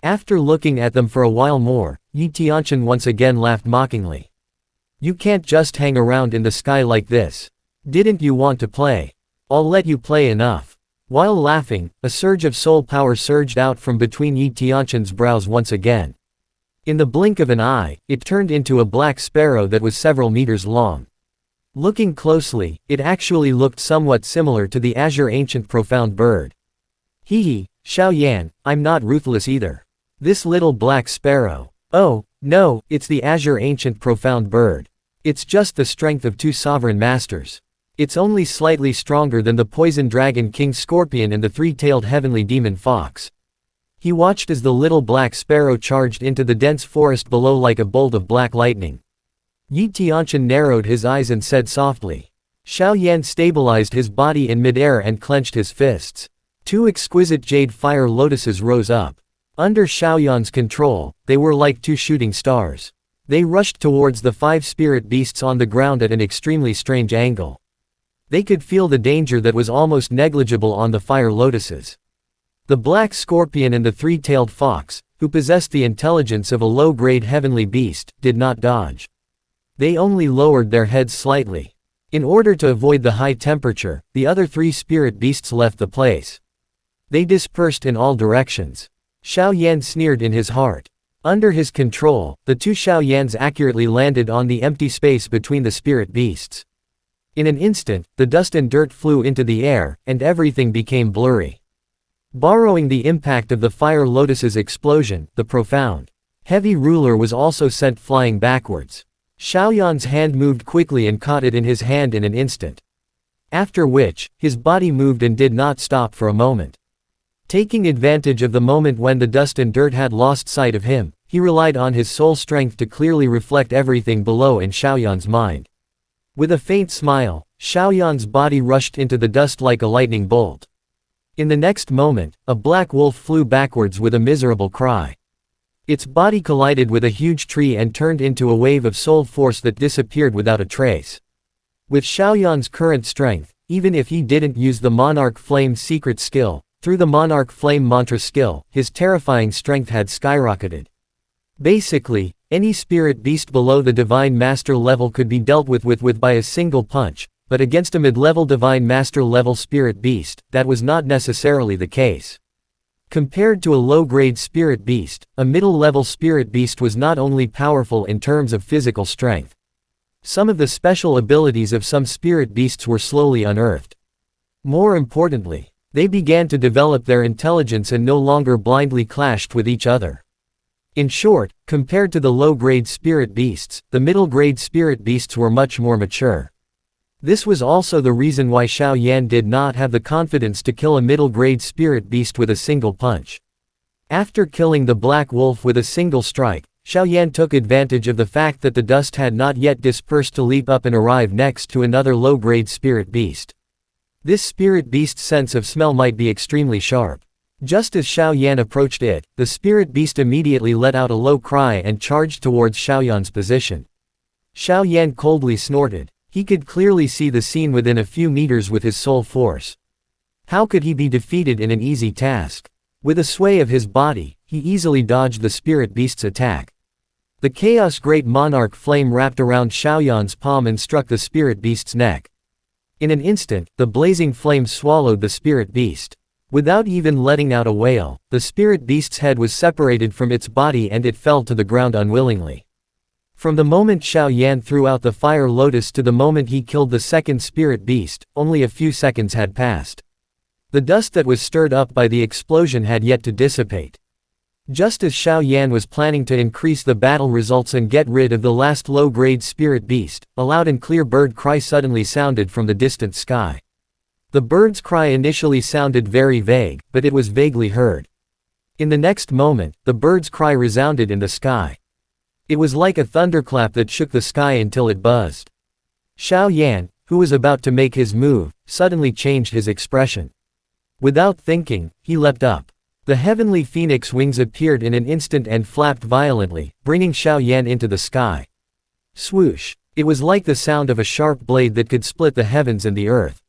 After looking at them for a while more, Yi Tianqian once again laughed mockingly. "You can't just hang around in the sky like this. Didn't you want to play? I'll let you play enough." While laughing, a surge of soul power surged out from between Yi Tianqian's brows once again. In the blink of an eye, it turned into a black sparrow that was several meters long. Looking closely, it actually looked somewhat similar to the azure ancient profound bird. "Hee, Xiao Yan, I'm not ruthless either. This little black sparrow. Oh, no, it's the azure ancient profound bird. It's just the strength of 2 sovereign masters. It's only slightly stronger than the poison dragon king scorpion and the 3-tailed heavenly demon fox." He watched as the little black sparrow charged into the dense forest below like a bolt of black lightning. Yi Tianqian narrowed his eyes and said softly. Xiao Yan stabilized his body in midair and clenched his fists. 2 exquisite jade fire lotuses rose up. Under Xiao Yan's control, they were like 2 shooting stars. They rushed towards the 5 spirit beasts on the ground at an extremely strange angle. They could feel the danger that was almost negligible on the fire lotuses. The black scorpion and the 3-tailed fox, who possessed the intelligence of a low-grade heavenly beast, did not dodge. They only lowered their heads slightly. In order to avoid the high temperature, the other 3 spirit beasts left the place. They dispersed in all directions. Xiao Yan sneered in his heart. Under his control, the 2 Xiao Yans accurately landed on the empty space between the spirit beasts. In an instant, the dust and dirt flew into the air, and everything became blurry. Borrowing the impact of the fire lotus's explosion, the profound, heavy ruler was also sent flying backwards. Xiao Yan's hand moved quickly and caught it in his hand in an instant. After which, his body moved and did not stop for a moment. Taking advantage of the moment when the dust and dirt had lost sight of him, he relied on his soul strength to clearly reflect everything below in Xiao Yan's mind. With a faint smile, Xiao Yan's body rushed into the dust like a lightning bolt. In the next moment, a black wolf flew backwards with a miserable cry. Its body collided with a huge tree and turned into a wave of soul force that disappeared without a trace. With Xiao Yan's current strength, even if he didn't use the Monarch Flame secret skill, through the Monarch Flame mantra skill, his terrifying strength had skyrocketed. Basically, any spirit beast below the Divine Master level could be dealt with by a single punch, but against a mid-level Divine Master level spirit beast, that was not necessarily the case. Compared to a low-grade spirit beast, a middle-level spirit beast was not only powerful in terms of physical strength. Some of the special abilities of some spirit beasts were slowly unearthed. More importantly, they began to develop their intelligence and no longer blindly clashed with each other. In short, compared to the low-grade spirit beasts, the middle-grade spirit beasts were much more mature. This was also the reason why Xiao Yan did not have the confidence to kill a middle-grade spirit beast with a single punch. After killing the black wolf with a single strike, Xiao Yan took advantage of the fact that the dust had not yet dispersed to leap up and arrive next to another low-grade spirit beast. This spirit beast's sense of smell might be extremely sharp. Just as Xiao Yan approached it, the spirit beast immediately let out a low cry and charged towards Xiao Yan's position. Xiao Yan coldly snorted. He could clearly see the scene within a few meters with his soul force. How could he be defeated in an easy task? With a sway of his body, he easily dodged the spirit beast's attack. The Chaos Great Monarch Flame wrapped around Xiao Yan's palm and struck the spirit beast's neck. In an instant, the blazing flame swallowed the spirit beast. Without even letting out a wail, the spirit beast's head was separated from its body and it fell to the ground unwillingly. From the moment Xiao Yan threw out the fire lotus to the moment he killed the second spirit beast, only a few seconds had passed. The dust that was stirred up by the explosion had yet to dissipate. Just as Xiao Yan was planning to increase the battle results and get rid of the last low-grade spirit beast, a loud and clear bird cry suddenly sounded from the distant sky. The bird's cry initially sounded very vague, but it was vaguely heard. In the next moment, the bird's cry resounded in the sky. It was like a thunderclap that shook the sky until it buzzed. Xiao Yan, who was about to make his move, suddenly changed his expression. Without thinking, he leapt up. The heavenly phoenix wings appeared in an instant and flapped violently, bringing Xiao Yan into the sky. Swoosh! It was like the sound of a sharp blade that could split the heavens and the earth.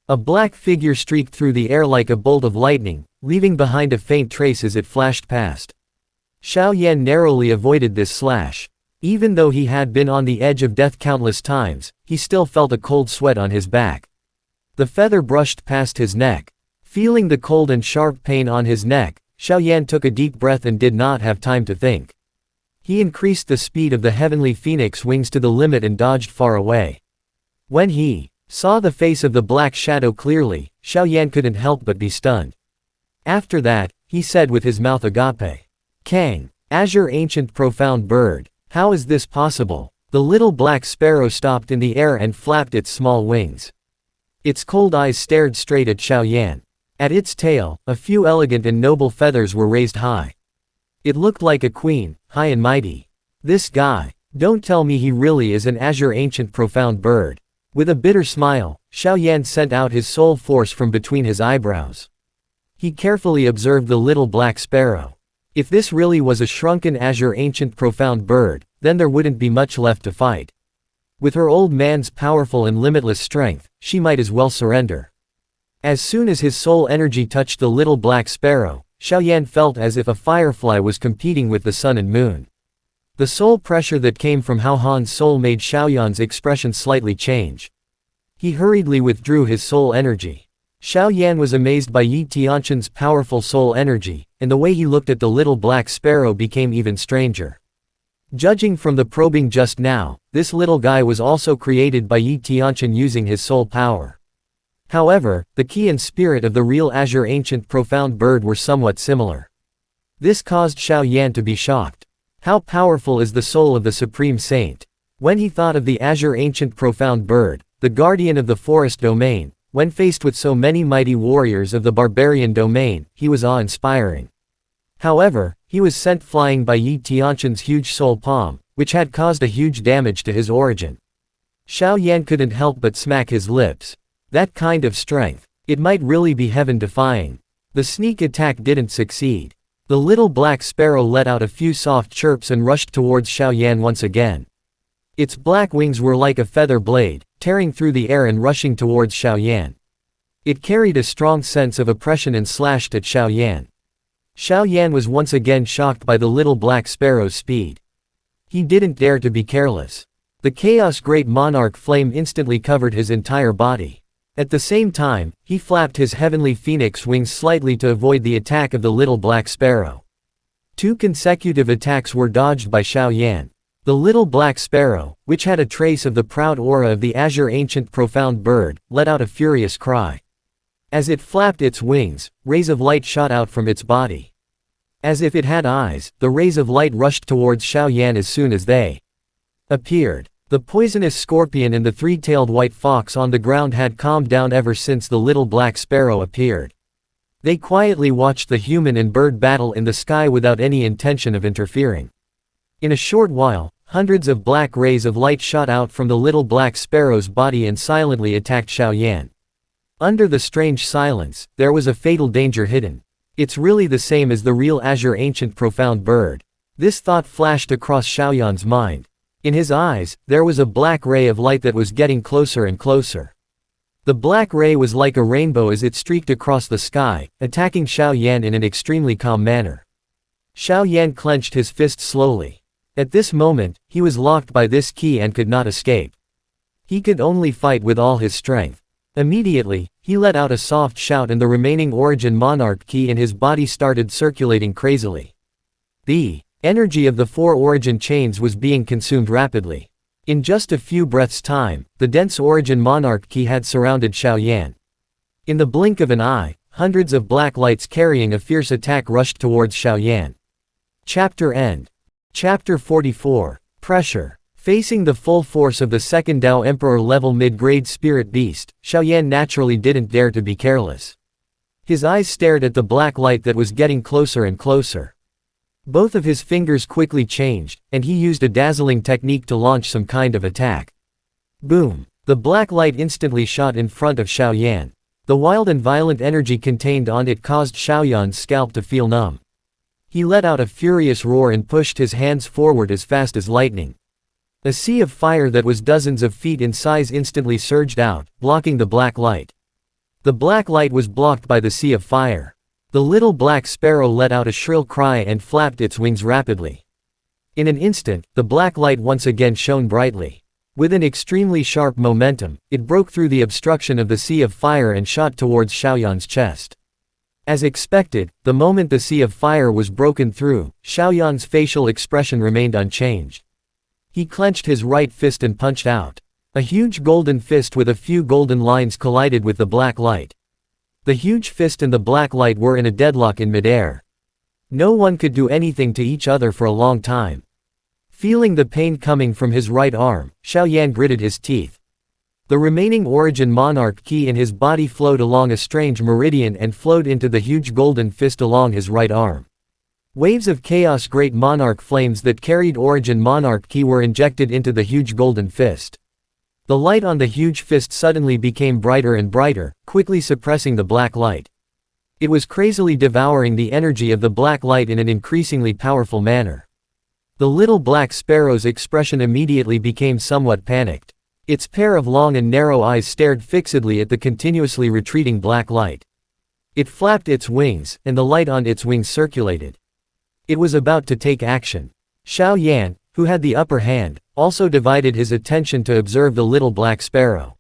A black figure streaked through the air like a bolt of lightning, leaving behind a faint trace as it flashed past. Xiao Yan narrowly avoided this slash. Even though he had been on the edge of death countless times, he still felt a cold sweat on his back. The feather brushed past his neck. Feeling the cold and sharp pain on his neck, Xiao Yan took a deep breath and did not have time to think. He increased the speed of the heavenly phoenix wings to the limit and dodged far away. When he saw the face of the black shadow clearly, Xiao Yan couldn't help but be stunned. After that, he said with his mouth agape. Kang, azure ancient profound bird, how is this possible? The little black sparrow stopped in the air and flapped its small wings. Its cold eyes stared straight at Xiao Yan. At its tail, a few elegant and noble feathers were raised high. It looked like a queen, high and mighty. This guy, don't tell me he really is an azure ancient profound bird. With a bitter smile, Xiao Yan sent out his soul force from between his eyebrows. He carefully observed the little black sparrow. If this really was a shrunken azure ancient profound bird, then there wouldn't be much left to fight. With her old man's powerful and limitless strength, she might as well surrender. As soon as his soul energy touched the little black sparrow, Xiao Yan felt as if a firefly was competing with the sun and moon. The soul pressure that came from Hao Han's soul made Xiao Yan's expression slightly change. He hurriedly withdrew his soul energy. Xiao Yan was amazed by Yi Tianshan's powerful soul energy, and the way he looked at the little black sparrow became even stranger. Judging from the probing just now, this little guy was also created by Yi Tianshan using his soul power. However, the key and spirit of the real azure ancient profound bird were somewhat similar. This caused Xiao Yan to be shocked. How powerful is the soul of the supreme saint? When he thought of the azure ancient profound bird, the guardian of the forest domain, when faced with so many mighty warriors of the barbarian domain, he was awe-inspiring. However, he was sent flying by Yi Tianshan's huge soul palm, which had caused a huge damage to his origin. Xiao Yan couldn't help but smack his lips. That kind of strength. It might really be heaven-defying. The sneak attack didn't succeed. The little black sparrow let out a few soft chirps and rushed towards Xiao Yan once again. Its black wings were like a feather blade, tearing through the air and rushing towards Xiao Yan. It carried a strong sense of oppression and slashed at Xiao Yan. Xiao Yan was once again shocked by the little black sparrow's speed. He didn't dare to be careless. The Chaos Great Monarch flame instantly covered his entire body. At the same time, he flapped his heavenly phoenix wings slightly to avoid the attack of the little black sparrow. 2 consecutive attacks were dodged by Xiao Yan. The little black sparrow, which had a trace of the proud aura of the azure ancient profound bird, let out a furious cry. As it flapped its wings, rays of light shot out from its body. As if it had eyes, the rays of light rushed towards Xiao Yan as soon as they appeared. The poisonous scorpion and the 3-tailed white fox on the ground had calmed down ever since the little black sparrow appeared. They quietly watched the human and bird battle in the sky without any intention of interfering. In a short while, hundreds of black rays of light shot out from the little black sparrow's body and silently attacked Xiao Yan. Under the strange silence, there was a fatal danger hidden. It's really the same as the real azure ancient profound bird. This thought flashed across Xiao Yan's mind. In his eyes, there was a black ray of light that was getting closer and closer. The black ray was like a rainbow as it streaked across the sky, attacking Xiao Yan in an extremely calm manner. Xiao Yan clenched his fist slowly. At this moment, he was locked by this key and could not escape. He could only fight with all his strength. Immediately, he let out a soft shout and the remaining origin monarch key in his body started circulating crazily. The energy of the 4 origin chains was being consumed rapidly. In just a few breaths' time, the dense origin monarch key had surrounded Xiao Yan. In the blink of an eye, hundreds of black lights carrying a fierce attack rushed towards Xiao Yan. Chapter end. Chapter 44. Pressure. Facing the full force of the second Dao Emperor level mid-grade spirit beast, Xiao Yan naturally didn't dare to be careless. His eyes stared at the black light that was getting closer and closer. Both of his fingers quickly changed, and he used a dazzling technique to launch some kind of attack. Boom! The black light instantly shot in front of Xiao Yan. The wild and violent energy contained on it caused Xiaoyan's scalp to feel numb. He let out a furious roar and pushed his hands forward as fast as lightning. A sea of fire that was dozens of feet in size instantly surged out, blocking the black light. The black light was blocked by the sea of fire. The little black sparrow let out a shrill cry and flapped its wings rapidly. In an instant, the black light once again shone brightly. With an extremely sharp momentum, it broke through the obstruction of the sea of fire and shot towards Xiaoyan's chest. As expected, the moment the sea of fire was broken through, Xiaoyan's facial expression remained unchanged. He clenched his right fist and punched out. A huge golden fist with a few golden lines collided with the black light. The huge fist and the black light were in a deadlock in midair. No one could do anything to each other for a long time. Feeling the pain coming from his right arm, Xiaoyan gritted his teeth. The remaining origin monarch key in his body flowed along a strange meridian and flowed into the huge golden fist along his right arm. Waves of chaos great monarch flames that carried origin monarch key were injected into the huge golden fist. The light on the huge fist suddenly became brighter and brighter, quickly suppressing the black light. It was crazily devouring the energy of the black light in an increasingly powerful manner. The little black sparrow's expression immediately became somewhat panicked. Its pair of long and narrow eyes stared fixedly at the continuously retreating black light. It flapped its wings, and the light on its wings circulated. It was about to take action. Xiaoyan, who had the upper hand, also divided his attention to observe the little black sparrow.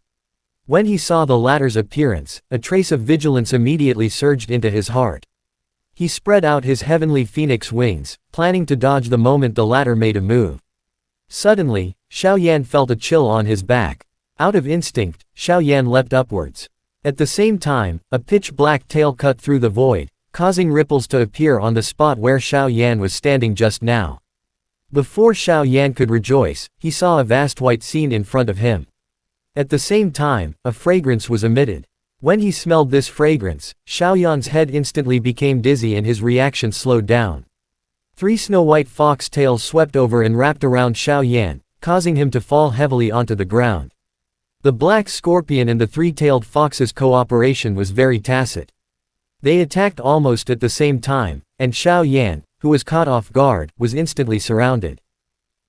When he saw the latter's appearance, a trace of vigilance immediately surged into his heart. He spread out his heavenly phoenix wings, planning to dodge the moment the latter made a move. Suddenly, Xiaoyan felt a chill on his back. Out of instinct, Xiaoyan leapt upwards. At the same time, a pitch-black tail cut through the void, causing ripples to appear on the spot where Xiaoyan was standing just now. Before Xiaoyan could rejoice, he saw a vast white scene in front of him. At the same time, a fragrance was emitted. When he smelled this fragrance, Xiaoyan's head instantly became dizzy and his reaction slowed down. 3 snow-white fox tails swept over and wrapped around Xiaoyan, causing him to fall heavily onto the ground. The black scorpion and the 3-tailed fox's cooperation was very tacit. They attacked almost at the same time, and Xiaoyan, who was caught off guard, was instantly surrounded.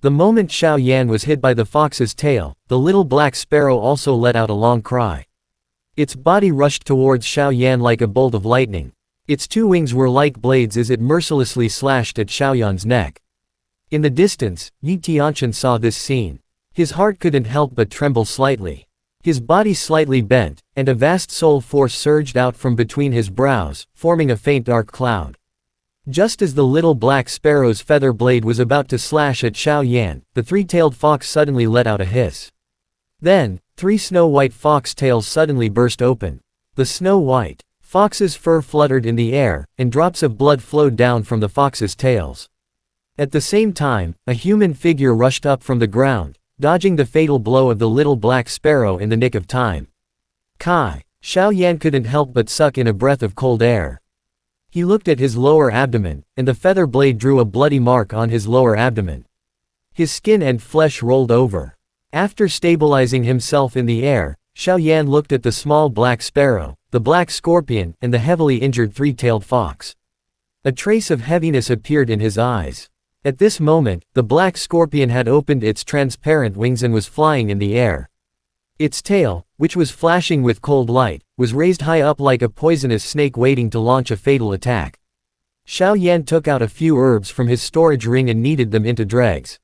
The moment Xiaoyan was hit by the fox's tail, the little black sparrow also let out a long cry. Its body rushed towards Xiaoyan like a bolt of lightning. Its 2 wings were like blades as it mercilessly slashed at Xiaoyan's neck. In the distance, Yi Tianqian saw this scene. His heart couldn't help but tremble slightly. His body slightly bent, and a vast soul force surged out from between his brows, forming a faint dark cloud. Just as the little black sparrow's feather blade was about to slash at Xiaoyan, the 3-tailed fox suddenly let out a hiss. Then, 3 snow-white fox tails suddenly burst open. The snow-white fox's fur fluttered in the air, and drops of blood flowed down from the fox's tails. At the same time, a human figure rushed up from the ground, dodging the fatal blow of the little black sparrow in the nick of time. Kai! Xiaoyan couldn't help but suck in a breath of cold air. He looked at his lower abdomen, and the feather blade drew a bloody mark on his lower abdomen. His skin and flesh rolled over. After stabilizing himself in the air, Xiaoyan looked at the small black sparrow, the black scorpion, and the heavily injured 3-tailed fox. A trace of heaviness appeared in his eyes. At this moment, the black scorpion had opened its transparent wings and was flying in the air. Its tail, which was flashing with cold light, was raised high up like a poisonous snake waiting to launch a fatal attack. Xiaoyan took out a few herbs from his storage ring and kneaded them into dregs.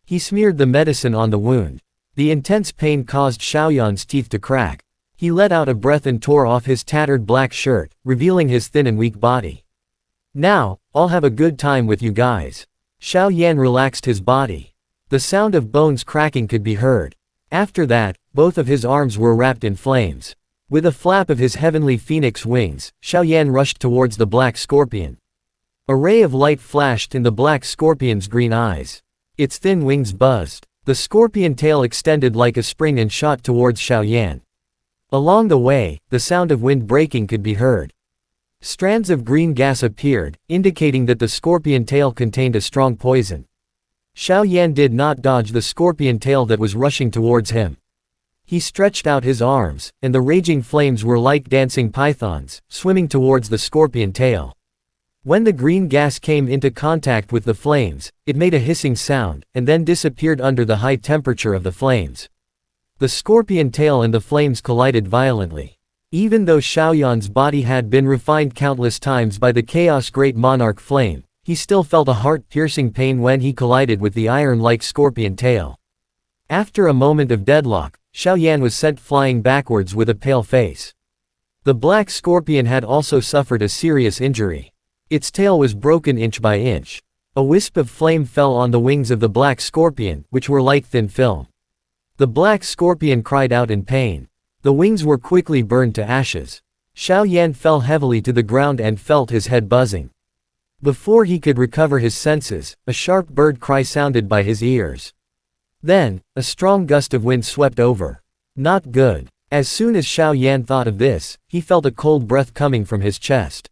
He smeared the medicine on the wound. The intense pain caused Xiaoyan's teeth to crack. He let out a breath and tore off his tattered black shirt, revealing his thin and weak body. "Now, I'll have a good time with you guys." Xiaoyan relaxed his body. The sound of bones cracking could be heard. After that, both of his arms were wrapped in flames. With a flap of his heavenly phoenix wings, Xiaoyan rushed towards the black scorpion. A ray of light flashed in the black scorpion's green eyes. Its thin wings buzzed. The scorpion tail extended like a spring and shot towards Xiaoyan. Along the way, the sound of wind breaking could be heard. Strands of green gas appeared, indicating that the scorpion tail contained a strong poison. Xiaoyan did not dodge the scorpion tail that was rushing towards him. He stretched out his arms, and the raging flames were like dancing pythons, swimming towards the scorpion tail. When the green gas came into contact with the flames, it made a hissing sound, and then disappeared under the high temperature of the flames. The scorpion tail and the flames collided violently. Even though Xiaoyan's body had been refined countless times by the chaos great monarch flame, he still felt a heart-piercing pain when he collided with the iron-like scorpion tail. After a moment of deadlock, Xiaoyan was sent flying backwards with a pale face. The black scorpion had also suffered a serious injury. Its tail was broken inch by inch. A wisp of flame fell on the wings of the black scorpion, which were like thin film. The black scorpion cried out in pain. The wings were quickly burned to ashes. Xiaoyan fell heavily to the ground and felt his head buzzing. Before he could recover his senses, a sharp bird cry sounded by his ears. Then, a strong gust of wind swept over. Not good. As soon as Xiaoyan thought of this, he felt a cold breath coming from his chest.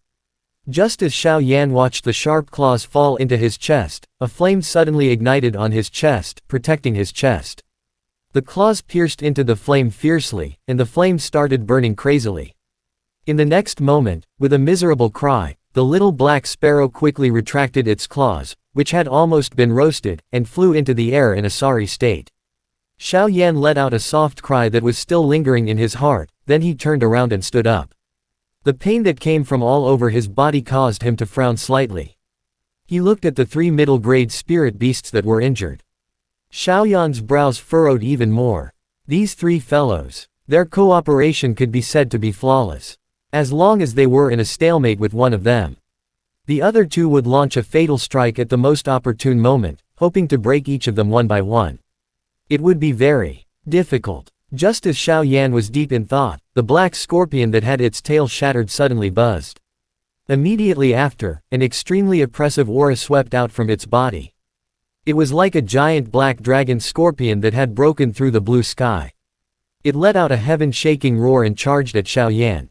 Just as Xiaoyan watched the sharp claws fall into his chest, a flame suddenly ignited on his chest, protecting his chest. The claws pierced into the flame fiercely, and the flame started burning crazily. In the next moment, with a miserable cry, the little black sparrow quickly retracted its claws, which had almost been roasted, and flew into the air in a sorry state. Xiaoyan let out a soft cry that was still lingering in his heart, then he turned around and stood up. The pain that came from all over his body caused him to frown slightly. He looked at the 3 middle-grade spirit beasts that were injured. Xiaoyan's brows furrowed even more. These 3 fellows. Their cooperation could be said to be flawless. As long as they were in a stalemate with one of them. The other 2 would launch a fatal strike at the most opportune moment, hoping to break each of them one by one. It would be very difficult. Just as Xiaoyan was deep in thought, the black scorpion that had its tail shattered suddenly buzzed. Immediately after, an extremely oppressive aura swept out from its body. It was like a giant black dragon scorpion that had broken through the blue sky. It let out a heaven-shaking roar and charged at Xiaoyan.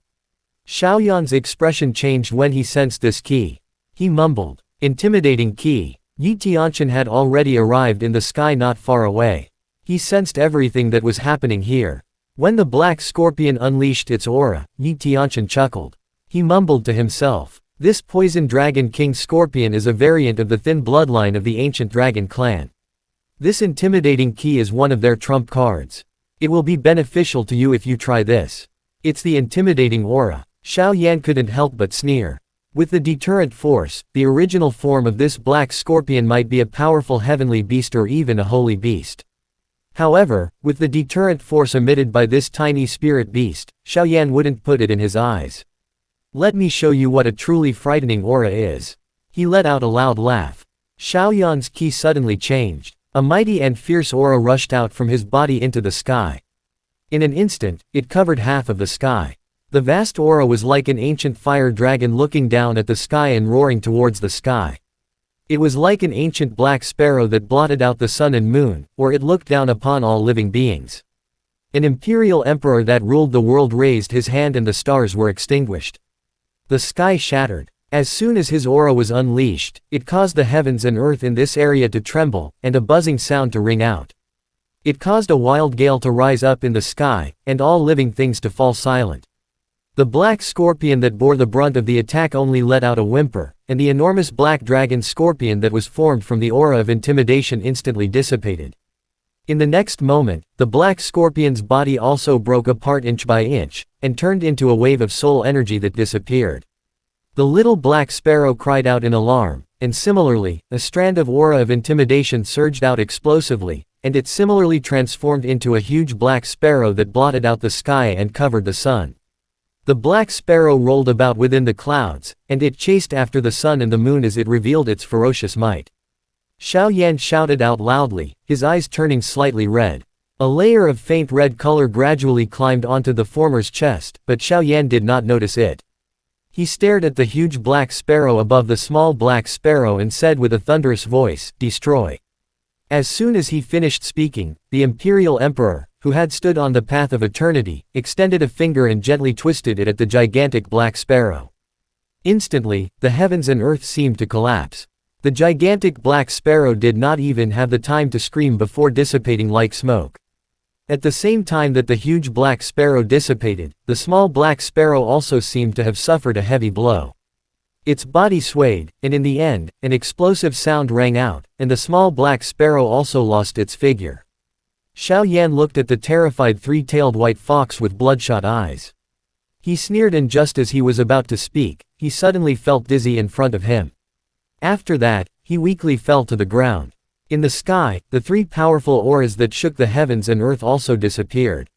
Xiaoyan's expression changed when he sensed this key. He mumbled, "Intimidating key." Yi Tianqian had already arrived in the sky not far away. He sensed everything that was happening here. When the black scorpion unleashed its aura, Yi Tianqian chuckled. He mumbled to himself, "This poison dragon king scorpion is a variant of the thin bloodline of the ancient dragon clan. This intimidating key is one of their trump cards. It will be beneficial to you if you try this. It's the intimidating aura." Xiaoyan couldn't help but sneer. With the deterrent force, the original form of this black scorpion might be a powerful heavenly beast or even a holy beast. However, with the deterrent force emitted by this tiny spirit beast, Xiaoyan wouldn't put it in his eyes. "Let me show you what a truly frightening aura is." He let out a loud laugh. Xiaoyan's ki suddenly changed. A mighty and fierce aura rushed out from his body into the sky. In an instant, it covered half of the sky. The vast aura was like an ancient fire dragon looking down at the sky and roaring towards the sky. It was like an ancient black sparrow that blotted out the sun and moon, or it looked down upon all living beings. An imperial emperor that ruled the world raised his hand and the stars were extinguished. The sky shattered. As soon as his aura was unleashed, it caused the heavens and earth in this area to tremble, and a buzzing sound to ring out. It caused a wild gale to rise up in the sky, and all living things to fall silent. The black scorpion that bore the brunt of the attack only let out a whimper, and the enormous black dragon scorpion that was formed from the aura of intimidation instantly dissipated. In the next moment, the black scorpion's body also broke apart inch by inch, and turned into a wave of soul energy that disappeared. The little black sparrow cried out in alarm, and similarly, a strand of aura of intimidation surged out explosively, and it similarly transformed into a huge black sparrow that blotted out the sky and covered the sun. The black sparrow rolled about within the clouds, and it chased after the sun and the moon as it revealed its ferocious might. Xiaoyan shouted out loudly, his eyes turning slightly red. A layer of faint red color gradually climbed onto the former's chest, but Xiaoyan did not notice it. He stared at the huge black sparrow above the small black sparrow and said with a thunderous voice, "Destroy." As soon as he finished speaking, the imperial emperor, who had stood on the path of eternity, extended a finger and gently twisted it at the gigantic black sparrow. Instantly, the heavens and earth seemed to collapse. The gigantic black sparrow did not even have the time to scream before dissipating like smoke. At the same time that the huge black sparrow dissipated, the small black sparrow also seemed to have suffered a heavy blow. Its body swayed, and in the end, an explosive sound rang out, and the small black sparrow also lost its figure. Xiao Yan looked at the terrified three-tailed white fox with bloodshot eyes. He sneered, and just as he was about to speak, he suddenly felt dizzy in front of him. After that, he weakly fell to the ground. In the sky, the three powerful auras that shook the heavens and earth also disappeared.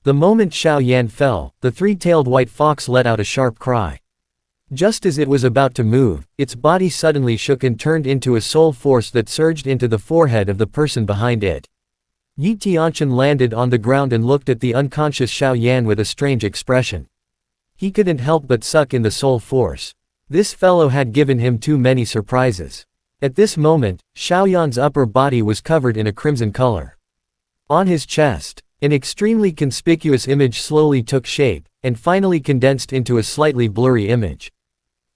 The moment Xiao Yan fell, the three-tailed white fox let out a sharp cry. Just as it was about to move, its body suddenly shook and turned into a soul force that surged into the forehead of the person behind it. Yi Tianqian landed on the ground and looked at the unconscious Xiao Yan with a strange expression. He couldn't help but suck in the soul force. This fellow had given him too many surprises. At this moment, Xiao Yan's upper body was covered in a crimson color. On his chest, an extremely conspicuous image slowly took shape, and finally condensed into a slightly blurry image.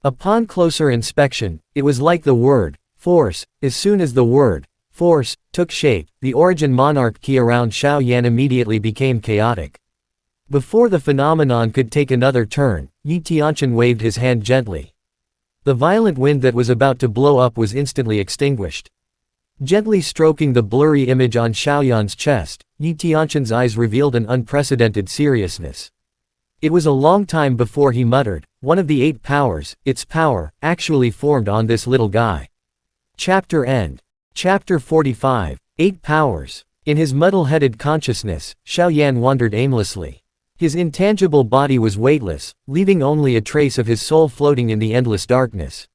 Upon closer inspection, it was like the word, force. As soon as the word, force, took shape, the origin monarch key around Xiao Yan immediately became chaotic. Before the phenomenon could take another turn, Yi Tianqian waved his hand gently. The violent wind that was about to blow up was instantly extinguished. Gently stroking the blurry image on Xiao Yan's chest, Yi Tianqian's eyes revealed an unprecedented seriousness. It was a long time before he muttered, one of the 8 powers, its power, actually formed on this little guy. Chapter end. Chapter 45, 8 Powers. In his muddle-headed consciousness, Xiao Yan wandered aimlessly. His intangible body was weightless, leaving only a trace of his soul floating in the endless darkness.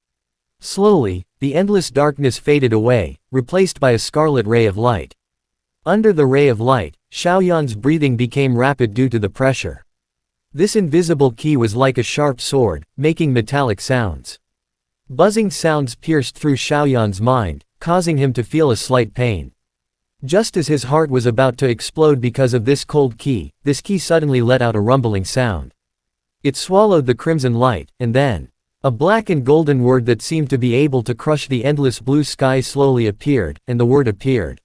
Slowly, the endless darkness faded away, replaced by a scarlet ray of light. Under the ray of light, Xiao Yan's breathing became rapid due to the pressure. This invisible key was like a sharp sword, making metallic sounds. Buzzing sounds pierced through Xiao Yan's mind, causing him to feel a slight pain. Just as his heart was about to explode because of this cold key, this key suddenly let out a rumbling sound. It swallowed the crimson light, and then, a black and golden word that seemed to be able to crush the endless blue sky slowly appeared, and the word appeared.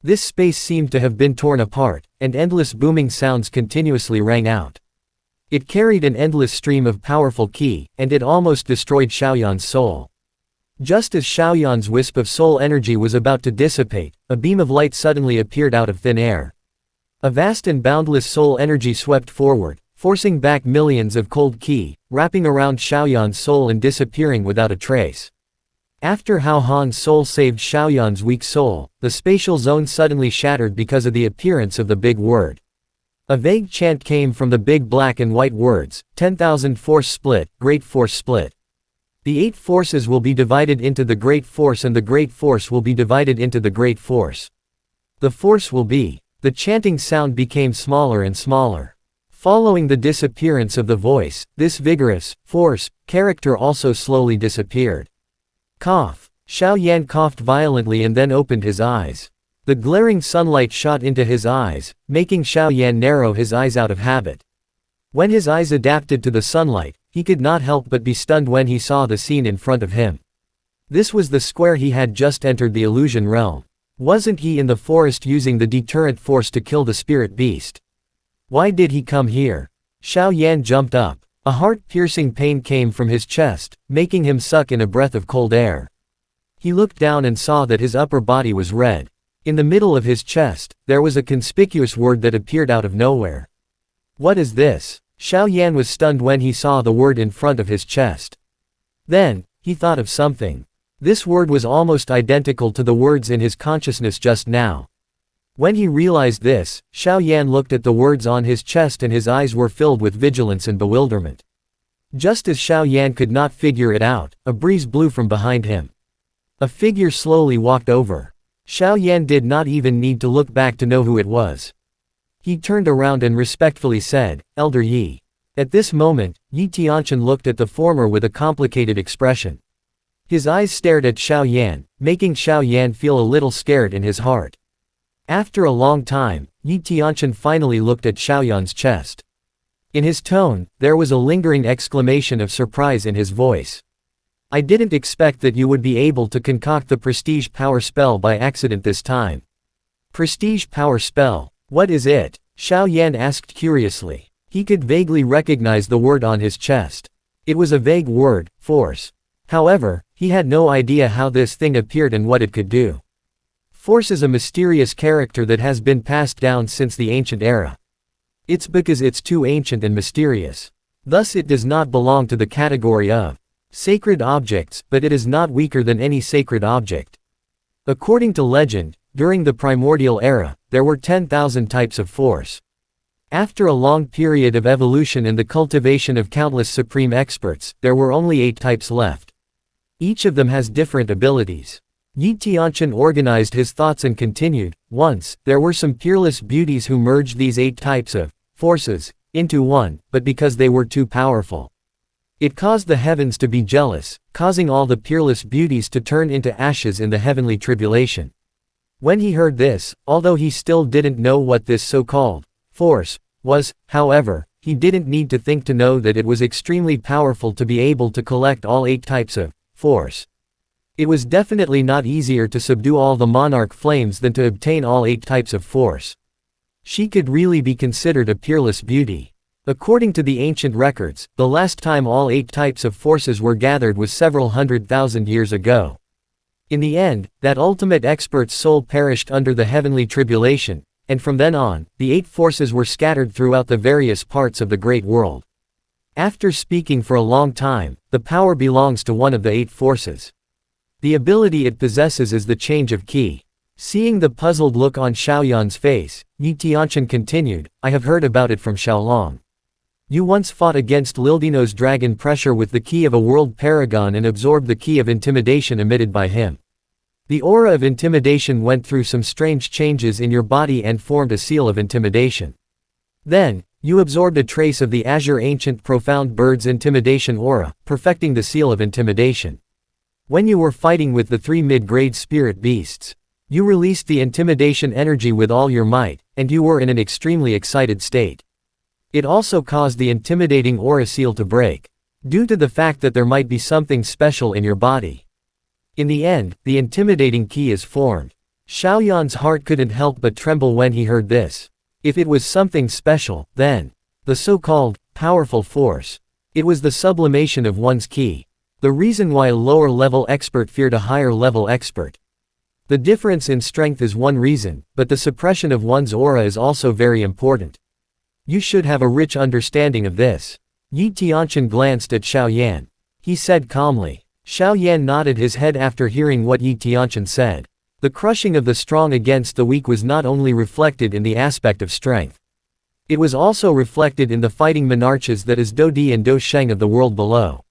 This space seemed to have been torn apart, and endless booming sounds continuously rang out. It carried an endless stream of powerful ki, and it almost destroyed Xiao Yan's soul. Just as Xiao Yan's wisp of soul energy was about to dissipate, a beam of light suddenly appeared out of thin air. A vast and boundless soul energy swept forward, forcing back millions of cold ki, wrapping around Xiao Yan's soul and disappearing without a trace. After Hao Han's soul saved Xiao Yan's weak soul, the spatial zone suddenly shattered because of the appearance of the big word. A vague chant came from the big black and white words, 10,000 force split, great force split. The 8 forces will be divided into the great force, and the great force will be divided into the great force. The force will be. The chanting sound became smaller and smaller. Following the disappearance of the voice, this vigorous, force, character also slowly disappeared. Cough. Xiao Yan coughed violently and then opened his eyes. The glaring sunlight shot into his eyes, making Xiao Yan narrow his eyes out of habit. When his eyes adapted to the sunlight, he could not help but be stunned when he saw the scene in front of him. This was the square he had just entered the illusion realm. Wasn't he in the forest using the deterrent force to kill the spirit beast? Why did he come here? Xiao Yan jumped up. A heart-piercing pain came from his chest, making him suck in a breath of cold air. He looked down and saw that his upper body was red. In the middle of his chest, there was a conspicuous word that appeared out of nowhere. What is this? Xiao Yan was stunned when he saw the word in front of his chest. Then, he thought of something. This word was almost identical to the words in his consciousness just now. When he realized this, Xiao Yan looked at the words on his chest and his eyes were filled with vigilance and bewilderment. Just as Xiao Yan could not figure it out, a breeze blew from behind him. A figure slowly walked over. Xiao Yan did not even need to look back to know who it was. He turned around and respectfully said, "Elder Yi." At this moment, Yi Tianqian looked at the former with a complicated expression. His eyes stared at Xiao Yan, making Xiao Yan feel a little scared in his heart. After a long time, Yi Tianqian finally looked at Xiao Yan's chest. In his tone, there was a lingering exclamation of surprise in his voice. "I didn't expect that you would be able to concoct the prestige power spell by accident this time." Prestige power spell. What is it? Xiao Yan asked curiously. He could vaguely recognize the word on his chest. It was a vague word, force. However, he had no idea how this thing appeared and what it could do. Force is a mysterious character that has been passed down since the ancient era. It's because it's too ancient and mysterious. Thus it does not belong to the category of sacred objects, but it is not weaker than any sacred object. According to legend, during the primordial era, there were 10,000 types of force. After a long period of evolution and the cultivation of countless supreme experts, there were only 8 types left. Each of them has different abilities. Yi Tianqian organized his thoughts and continued, once, there were some peerless beauties who merged these 8 types of forces into one, but because they were too powerful, it caused the heavens to be jealous, causing all the peerless beauties to turn into ashes in the heavenly tribulation. When he heard this, although he still didn't know what this so-called force was, however, he didn't need to think to know that it was extremely powerful to be able to collect all 8 types of force. It was definitely not easier to subdue all the monarch flames than to obtain all 8 types of force. She could really be considered a peerless beauty. According to the ancient records, the last time all 8 types of forces were gathered was several 100,000 years ago. In the end, that ultimate expert's soul perished under the heavenly tribulation, and from then on, the 8 forces were scattered throughout the various parts of the great world. After speaking for a long time, the power belongs to one of the 8 forces. The ability it possesses is the change of key. Seeing the puzzled look on Xiaoyan's face, Yi Tianqian continued, I have heard about it from Xiaolong. You once fought against Lildino's dragon pressure with the key of a world paragon and absorbed the key of intimidation emitted by him. The aura of intimidation went through some strange changes in your body and formed a seal of intimidation. Then, you absorbed a trace of the azure ancient profound bird's intimidation aura, perfecting the seal of intimidation. When you were fighting with the 3 mid-grade spirit beasts, you released the intimidation energy with all your might, and you were in an extremely excited state. It also caused the intimidating aura seal to break, due to the fact that there might be something special in your body. In the end, the intimidating key is formed. Xiaoyan's heart couldn't help but tremble when he heard this. If it was something special, then the so-called powerful force. It was the sublimation of one's key. The reason why a lower-level expert feared a higher-level expert. The difference in strength is one reason, but the suppression of one's aura is also very important. You should have a rich understanding of this. Yi Tianqian glanced at Xiao Yan. He said calmly. Xiao Yan nodded his head after hearing what Yi Tianqian said. The crushing of the strong against the weak was not only reflected in the aspect of strength. It was also reflected in the fighting monarches that is Do Di and Do Sheng of the world below.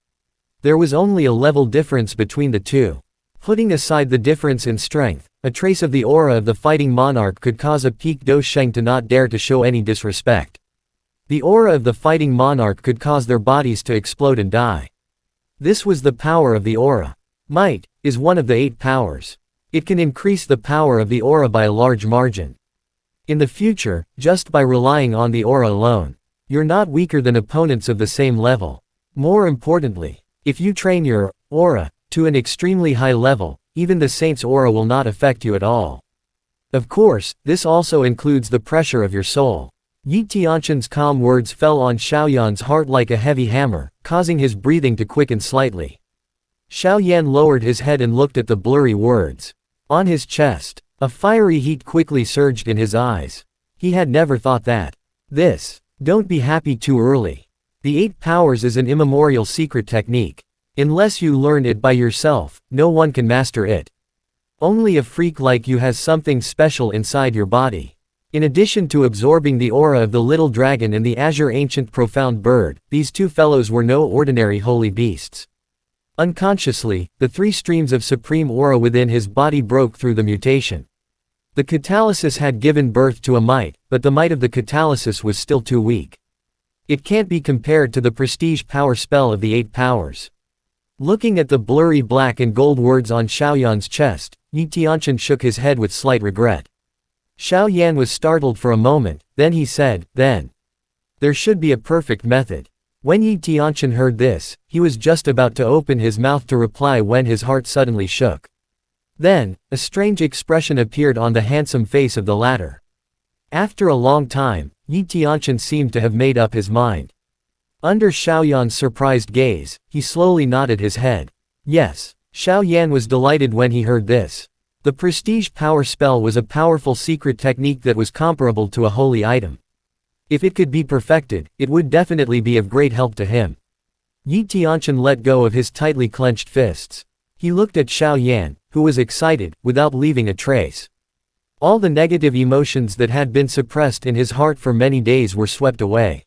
There was only a level difference between the two. Putting aside the difference in strength, a trace of the aura of the fighting monarch could cause a peak Do Sheng to not dare to show any disrespect. The aura of the fighting monarch could cause their bodies to explode and die. This was the power of the aura. Might is one of the 8 powers. It can increase the power of the aura by a large margin. In the future, just by relying on the aura alone, you're not weaker than opponents of the same level. More importantly, if you train your aura to an extremely high level, even the saint's aura will not affect you at all. Of course, this also includes the pressure of your soul. Yi Tianqian's calm words fell on Xiaoyan's heart like a heavy hammer, causing his breathing to quicken slightly. Xiao Yan lowered his head and looked at the blurry words on his chest. A fiery heat quickly surged in his eyes. He had never thought that. Don't be happy too early. The 8 powers is an immemorial secret technique. Unless you learn it by yourself, no one can master it. Only a freak like you has something special inside your body. In addition to absorbing the aura of the little dragon and the azure ancient profound bird, these 2 fellows were no ordinary holy beasts. Unconsciously, the 3 streams of supreme aura within his body broke through the mutation. The catalysis had given birth to a might, but the might of the catalysis was still too weak. It can't be compared to the prestige power spell of the 8 powers. Looking at the blurry black and gold words on Xiaoyan's chest, Yi Tianqian shook his head with slight regret. Xiao Yan was startled for a moment, then he said, there should be a perfect method. When Yi Tianqian heard this, he was just about to open his mouth to reply when his heart suddenly shook. Then, a strange expression appeared on the handsome face of the latter. After a long time, Yi Tianqian seemed to have made up his mind. Under Xiaoyan's surprised gaze, he slowly nodded his head. Yes. Xiaoyan was delighted when he heard this. The prestige power spell was a powerful secret technique that was comparable to a holy item. If it could be perfected, it would definitely be of great help to him. Yi Tianqian let go of his tightly clenched fists. He looked at Xiaoyan, who was excited, without leaving a trace. All the negative emotions that had been suppressed in his heart for many days were swept away.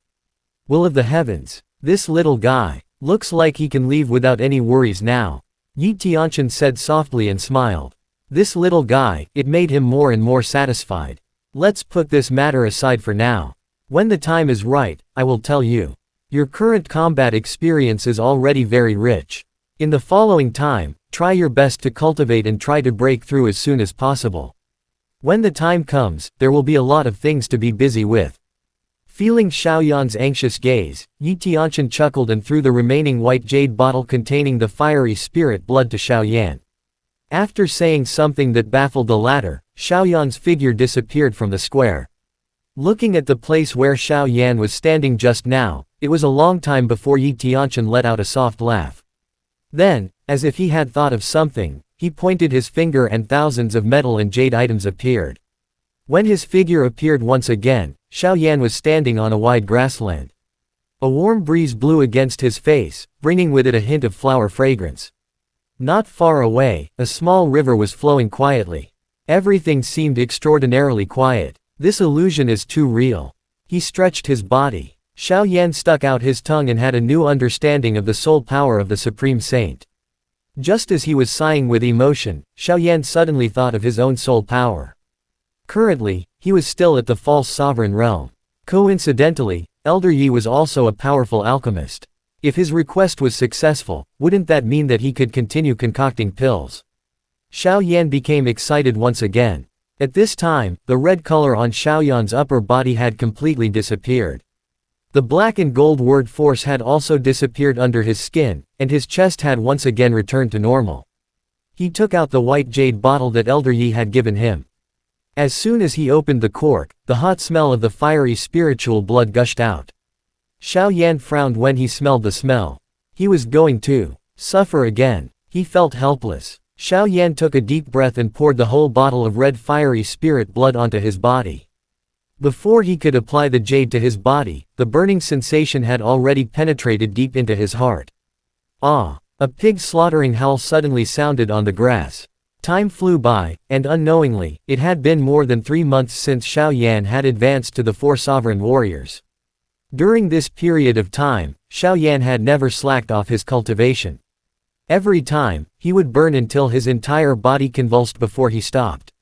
Will of the heavens, this little guy, looks like he can leave without any worries now. Yi Tianqian said softly and smiled. This little guy, it made him more and more satisfied. Let's put this matter aside for now. When the time is right, I will tell you. Your current combat experience is already very rich. In the following time, try your best to cultivate and try to break through as soon as possible. When the time comes, there will be a lot of things to be busy with. Feeling Xiaoyan's anxious gaze, Yi Tianqian chuckled and threw the remaining white jade bottle containing the fiery spirit blood to Xiaoyan. After saying something that baffled the latter, Xiaoyan's figure disappeared from the square. Looking at the place where Xiaoyan was standing just now, it was a long time before Yi Tianqian let out a soft laugh. Then, as if he had thought of something, he pointed his finger and thousands of metal and jade items appeared. When his figure appeared once again, Xiaoyan was standing on a wide grassland. A warm breeze blew against his face, bringing with it a hint of flower fragrance. Not far away, a small river was flowing quietly. Everything seemed extraordinarily quiet. This illusion is too real. He stretched his body. Xiaoyan stuck out his tongue and had a new understanding of the soul power of the Supreme Saint. Just as he was sighing with emotion, Xiaoyan suddenly thought of his own soul power. Currently, he was still at the false sovereign realm. Coincidentally, Elder Yi was also a powerful alchemist. If his request was successful, wouldn't that mean that he could continue concocting pills? Xiaoyan became excited once again. At this time, the red color on Xiaoyan's upper body had completely disappeared. The black and gold word force had also disappeared under his skin, and his chest had once again returned to normal. He took out the white jade bottle that Elder Yi had given him. As soon as he opened the cork, the hot smell of the fiery spiritual blood gushed out. Xiaoyan frowned when he smelled the smell. He was going to suffer again. He felt helpless. Xiaoyan took a deep breath and poured the whole bottle of red fiery spirit blood onto his body. Before he could apply the jade to his body, the burning sensation had already penetrated deep into his heart. Ah! A pig slaughtering howl suddenly sounded on the grass. Time flew by, and unknowingly, it had been more than 3 months since Xiaoyan had advanced to the 4 sovereign warriors. During this period of time, Xiaoyan had never slacked off his cultivation. Every time, he would burn until his entire body convulsed before he stopped.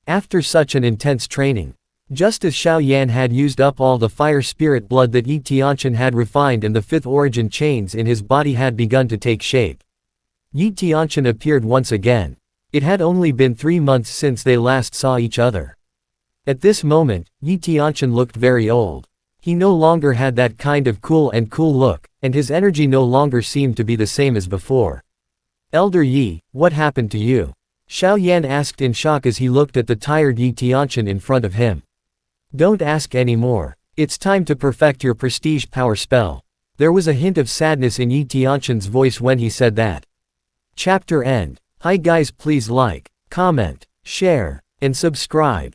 After such an intense training, just as Xiaoyan had used up all the fire spirit blood that Yi Tianqian had refined and the 5th origin chains in his body had begun to take shape, Yi Tianqian appeared once again. It had only been 3 months since they last saw each other. At this moment, Yi Tianqian looked very old. He no longer had that kind of cool look, and his energy no longer seemed to be the same as before. Elder Yi, what happened to you? Xiaoyan asked in shock as he looked at the tired Yi Tianqian in front of him. Don't ask anymore. It's time to perfect your prestige power spell. There was a hint of sadness in Yi Tianqian's voice when he said that. Chapter end. Hi guys, please like, comment, share, and subscribe.